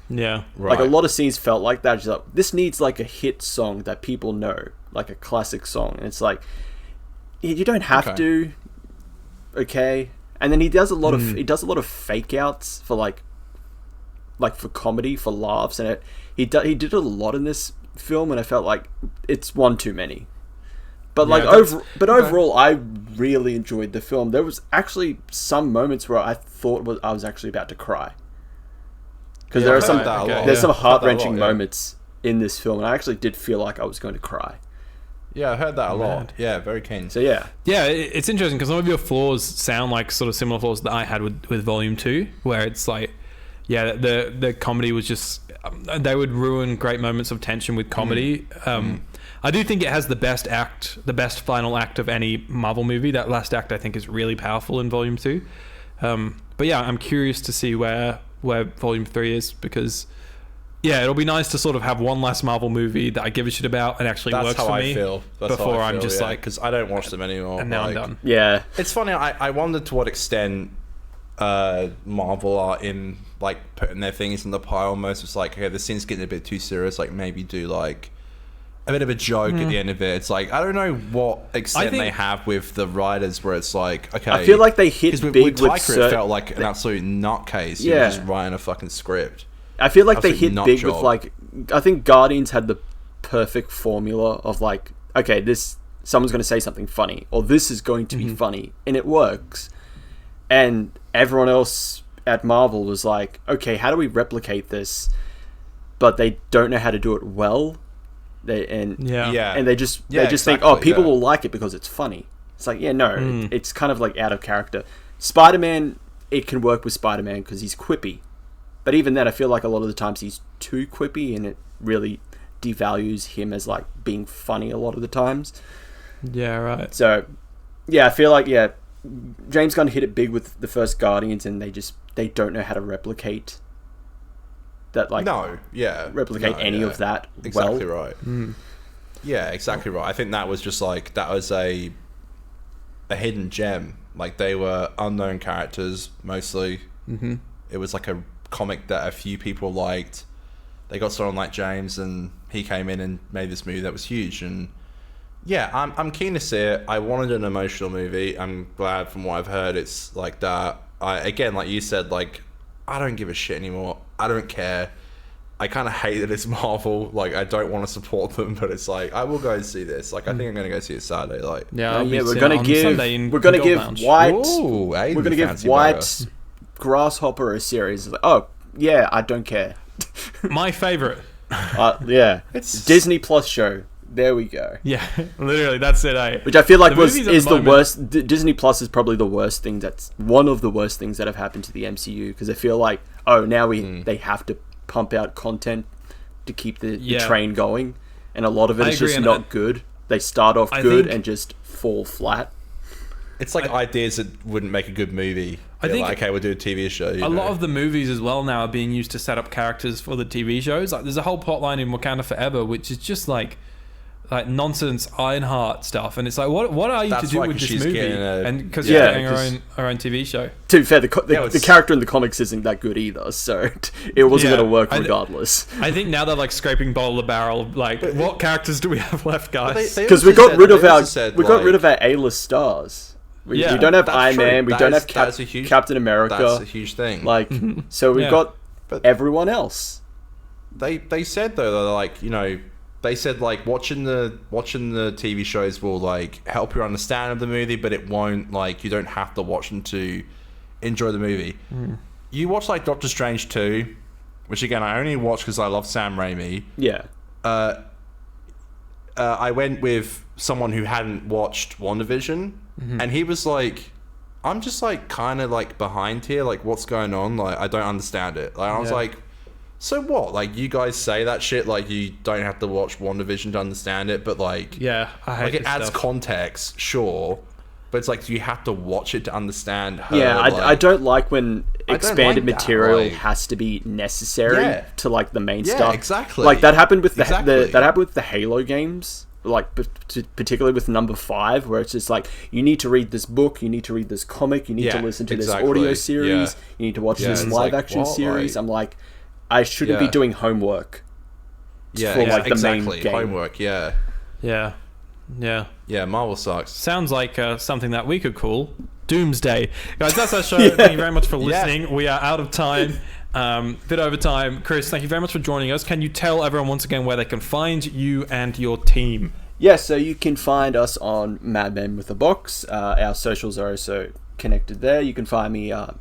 S1: Yeah.
S3: Right. Like, a lot of scenes felt like that. Just like, this needs, like, a hit song that people know, like a classic song. And it's like, you don't have to... Okay, and then he does a lot of fake outs for like for comedy, for laughs, and he did a lot in this film, and I felt like it's one too many. But overall, I really enjoyed the film. There was actually some moments where I thought I was actually about to cry, because there are some heart-wrenching moments in this film, and I actually did feel like I was going to cry.
S2: Yeah, I heard that a lot. Yeah, very keen.
S3: So yeah,
S1: it's interesting because some of your flaws sound like sort of similar flaws that I had with Volume 2, where it's like, yeah, the comedy was just, they would ruin great moments of tension with comedy. I do think it has the best final act of any Marvel movie. That last act, I think, is really powerful in Volume 2. But yeah, I'm curious to see where Volume 3 is, because yeah, it'll be nice to sort of have one last Marvel movie that I give a shit about and actually works for me.
S2: That's how I feel. I'm just like, because I don't watch them anymore.
S1: And now I'm done.
S3: Yeah,
S2: it's funny. I wondered to what extent Marvel are in like putting their things in the pile. Almost, it's like, okay, this scene's getting a bit too serious. Like maybe do like a bit of a joke at the end of it. It's like, I don't know what extent they have with the writers, where it's like, okay,
S3: I feel like they hit big with
S2: Taika, it felt like an absolute nutcase. Yeah, he was just writing a fucking script.
S3: I feel like they hit big with, like, I think Guardians had the perfect formula of like, okay, someone's going to say something funny, or this is going to be funny, and it works. And everyone else at Marvel was like, okay, how do we replicate this? But they don't know how to do it well. They just think, oh, people will like it because it's funny. It's like, yeah, no, it's kind of like out of character. Spider-Man, it can work with Spider-Man because he's quippy. But even then, I feel like a lot of the times he's too quippy, and it really devalues him as like being funny a lot of the times.
S1: Yeah, right.
S3: So, yeah, I feel like, James Gunn hit it big with the first Guardians, and they don't know how to replicate that. Like, replicate any of that.
S2: Exactly right. Yeah, exactly right. I think that was just like, that was a hidden gem. Like, they were unknown characters mostly. It was like a comic that a few people liked. They got someone like James, and he came in and made this movie that was huge. And yeah, I'm keen to see it. I wanted an emotional movie. I'm glad, from what I've heard, it's like that. Again, like you said, like, I don't give a shit anymore. I don't care. I kind of hate that it's Marvel. Like, I don't want to support them, but it's like, I will go and see this. Like, I think I'm going to go see it Saturday. Like,
S3: we're going to give White Grasshopper a series. Like, oh yeah, I don't care.
S1: My favorite.
S3: It's Disney Plus show. There we go.
S1: Yeah, literally, that's it.
S3: Which I feel like is the worst. Disney Plus is probably the worst thing. That's one of the worst things that have happened to the MCU, because I feel like, oh, now they have to pump out content to keep the train going, and a lot of it is just not good. They start off good and just fall flat.
S2: It's like ideas that wouldn't make a good movie. I think, like, okay, we'll do a TV show. A
S1: lot of the movies as well now are being used to set up characters for the TV shows. Like, there's a whole plotline in Wakanda Forever, which is just like nonsense Ironheart stuff, and it's like, what are you to do with this movie? And because you're getting our own TV show.
S3: To be fair, the character in the comics isn't that good either, so it wasn't going to work regardless.
S1: I think now they're like scraping bottom of the barrel. Like, what characters do we have left, guys?
S3: Because we got rid of our A-list stars. We don't have Iron Man. We don't have Captain America.
S2: That's a huge thing.
S3: Like, so we've got everyone else.
S2: They said though, they're like, you know, they said like watching the TV shows will like help your understanding of the movie, but it won't, like, you don't have to watch them to enjoy the movie. You watch like Doctor Strange 2, which again I only watched because I love Sam Raimi.
S3: Yeah.
S2: I went with someone who hadn't watched WandaVision, and he was like, I'm just like kind of like behind here, like what's going on, like I don't understand it. Like I was like, So what? Like, you guys say that shit like you don't have to watch WandaVision to understand it, but like,
S1: Yeah, I hate
S2: like it
S1: this
S2: adds
S1: stuff.
S2: context, sure, but it's like you have to watch it to understand her.
S3: Yeah,
S2: like,
S3: I don't like when
S2: don't
S3: expanded
S2: like that,
S3: material
S2: like-
S3: has to be necessary
S2: Yeah.
S3: to like the main
S2: Yeah,
S3: stuff.
S2: exactly.
S3: Like that happened with
S2: Exactly.
S3: that happened with the Halo games. Like particularly with number 5, where it's just like you need to read this book, you need to read this comic, you need to
S2: Yeah,
S3: listen to
S2: exactly.
S3: this audio series,
S2: Yeah.
S3: you need to watch
S2: Yeah,
S3: this
S2: it's
S3: live
S2: like,
S3: action
S2: what?
S3: series.
S2: Like-
S3: I'm like, I shouldn't be
S2: Yeah.
S3: doing homework.
S2: Yeah,
S3: for, like, the main
S2: exactly.
S3: game.
S2: Homework, yeah.
S1: Yeah. Yeah.
S2: Yeah, Marvel sucks.
S1: Sounds like something that we could call Doomsday. Guys, that's our show. Thank you very much for listening. We are out of time. Bit over time. Chris, thank you very much for joining us. Can you tell everyone once again where they can find you and your team?
S3: Yeah, so you can find us on Madmen with a Box. Our socials are also connected there. You can find me at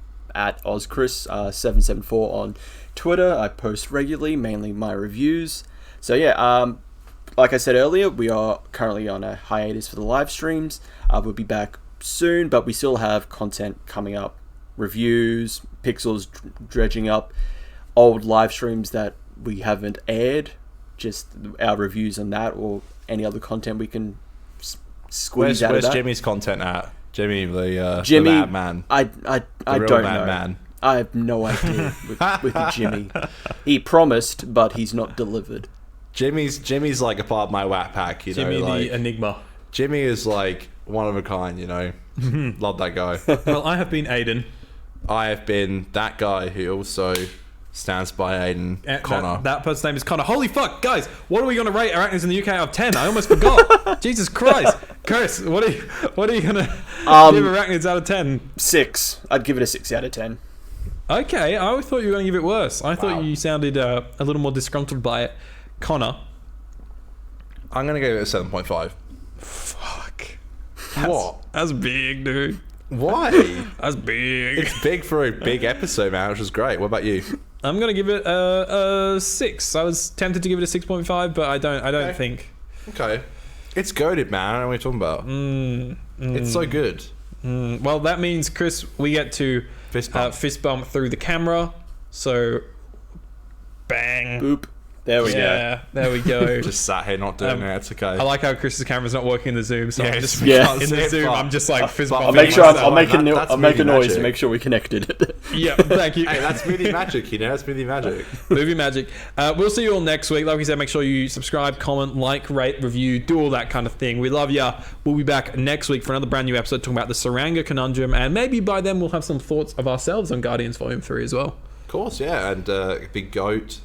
S3: OzChris774 on Twitter. I post regularly, mainly my reviews. So yeah, like I said earlier, we are currently on a hiatus for the live streams. We'll be back soon, but we still have content coming up. Reviews, Pixels dredging up old live streams that we haven't aired. Just our reviews on that, or any other content we can squeeze out of
S2: Where's
S3: that.
S2: Jimmy's content at? Jimmy, the
S3: Jimmy,
S2: madman.
S3: I
S2: real
S3: don't
S2: mad
S3: know.
S2: man.
S3: I have no idea with Jimmy. He promised, but he's not delivered.
S2: Jimmy's like a part of my Whack Pack, you
S1: Jimmy
S2: know. Like,
S1: the Enigma.
S2: Jimmy is like one of a kind, you know. Love that guy.
S1: Well, I have been Aiden.
S2: I have been that guy who also stands by Aiden, Conor.
S1: That person's name is Conor. Holy fuck, guys! What are we going to rate Arachnids in the UK out of 10? I almost forgot. Jesus Christ, Chris, what are you going to give Arachnids out of 10?
S3: 6. I'd give it a 6 out of 10.
S1: Okay, I always thought you were going to give it worse. I thought
S2: Wow.
S1: you sounded a little more disgruntled by it. Connor.
S2: I'm going to give it a 7.5.
S1: Fuck.
S2: What?
S1: That's big, dude.
S2: Why?
S1: That's big.
S2: It's big for a big episode, man, which was great. What about you?
S1: I'm gonna give it a 6. I was tempted to give it a 6.5, but I don't think.
S2: Okay. It's goated, man. I don't know what you're talking about. It's so good.
S1: Well, that means, Chris, we get to fist bump through the camera. So, bang.
S3: Boop. There we go.
S1: Yeah, there we go.
S2: Just sat here not doing it. It's okay.
S1: I like how Chris's camera's not working in the Zoom, so
S2: Yeah,
S1: I'm just
S3: yeah.
S1: in the Zoom. I'm just like fist
S2: I'll
S1: bumping.
S3: I'll make sure
S1: myself.
S3: I'll make a
S2: That's
S3: I'll make a
S2: movie
S3: noise
S2: magic.
S3: to make sure we connected.
S1: Yeah, thank you.
S2: Hey, that's movie magic, you know? That's movie magic.
S1: Movie magic. We'll see you all next week. Like we said, make sure you subscribe, comment, like, rate, review, do all that kind of thing. We love ya. We'll be back next week for another brand new episode talking about the Tsuranga Conundrum, and maybe by then we'll have some thoughts of ourselves on Guardians Volume 3 as well.
S2: Of course, yeah. And big goat.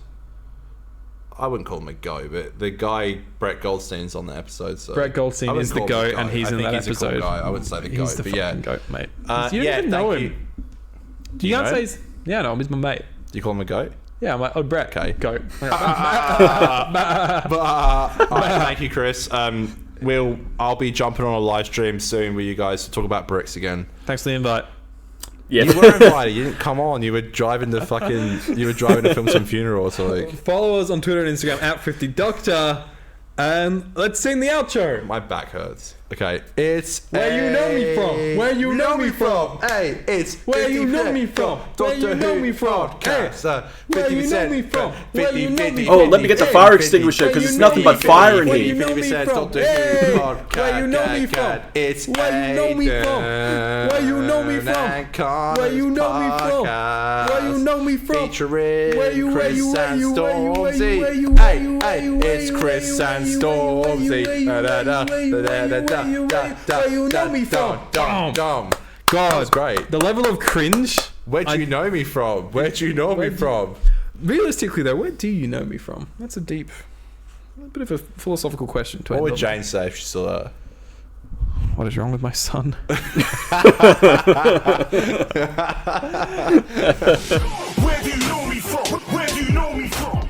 S2: I wouldn't call him a goat, but the guy Brett Goldstein's on the episode. So
S1: Brett Goldstein
S2: I wouldn't
S1: is the
S2: call him a
S1: goat, and he's
S2: I
S1: in
S2: think
S1: that
S2: he's a cool
S1: episode.
S2: guy. I wouldn't say the
S1: He's
S2: goat,
S1: the
S2: but yeah.
S1: fucking goat, mate.
S2: Yeah,
S1: you don't even know
S2: thank
S1: him. You
S2: you
S1: can't
S2: know
S1: say
S2: him?
S1: he's... Yeah, no, he's my mate.
S2: Do you call him a goat?
S1: Yeah, I'm like, oh, Brett.
S2: Okay.
S1: Goat.
S2: Thank you, Chris. I'll be jumping on a live stream soon with you guys to talk about bricks again.
S1: Thanks for the invite.
S3: Yeah.
S2: You weren't invited. You didn't come on. You were driving to film some funeral or something.
S1: Follow us on Twitter and Instagram at 50Doctor. And let's sing the outro.
S2: My back hurts. Okay, it's
S1: Where you know me from? Where you know me from?
S2: Hey, it's
S1: Where you know me from? Where you know me from?
S2: Podcast.
S1: Where you know me from? Where you know me
S3: Oh, let me get the fire extinguisher because it's nothing but fire in
S1: Where you
S3: here.
S1: know me
S2: 50%
S1: from?
S2: Doctor Who
S1: Hey,
S2: podcast.
S1: where you know me from?
S2: It's
S1: Where you know me from? Where you know me from? Where you know me from? Where you know me from?
S2: Featuring
S1: Where you
S2: Chris and Stormzy. Hey, it's Chris and Stormzy.
S1: Where you know me from?
S2: Dum.
S1: God,
S2: That was great.
S1: the level of cringe.
S2: Where do you know me from? Where do you know me from?
S1: Realistically, though, where do you know me from? That's a bit of a philosophical question to
S2: What
S1: end
S2: would
S1: on.
S2: Jane say if she saw that?
S1: What is wrong with my son?
S5: Where do you know me from? Where do you know me from?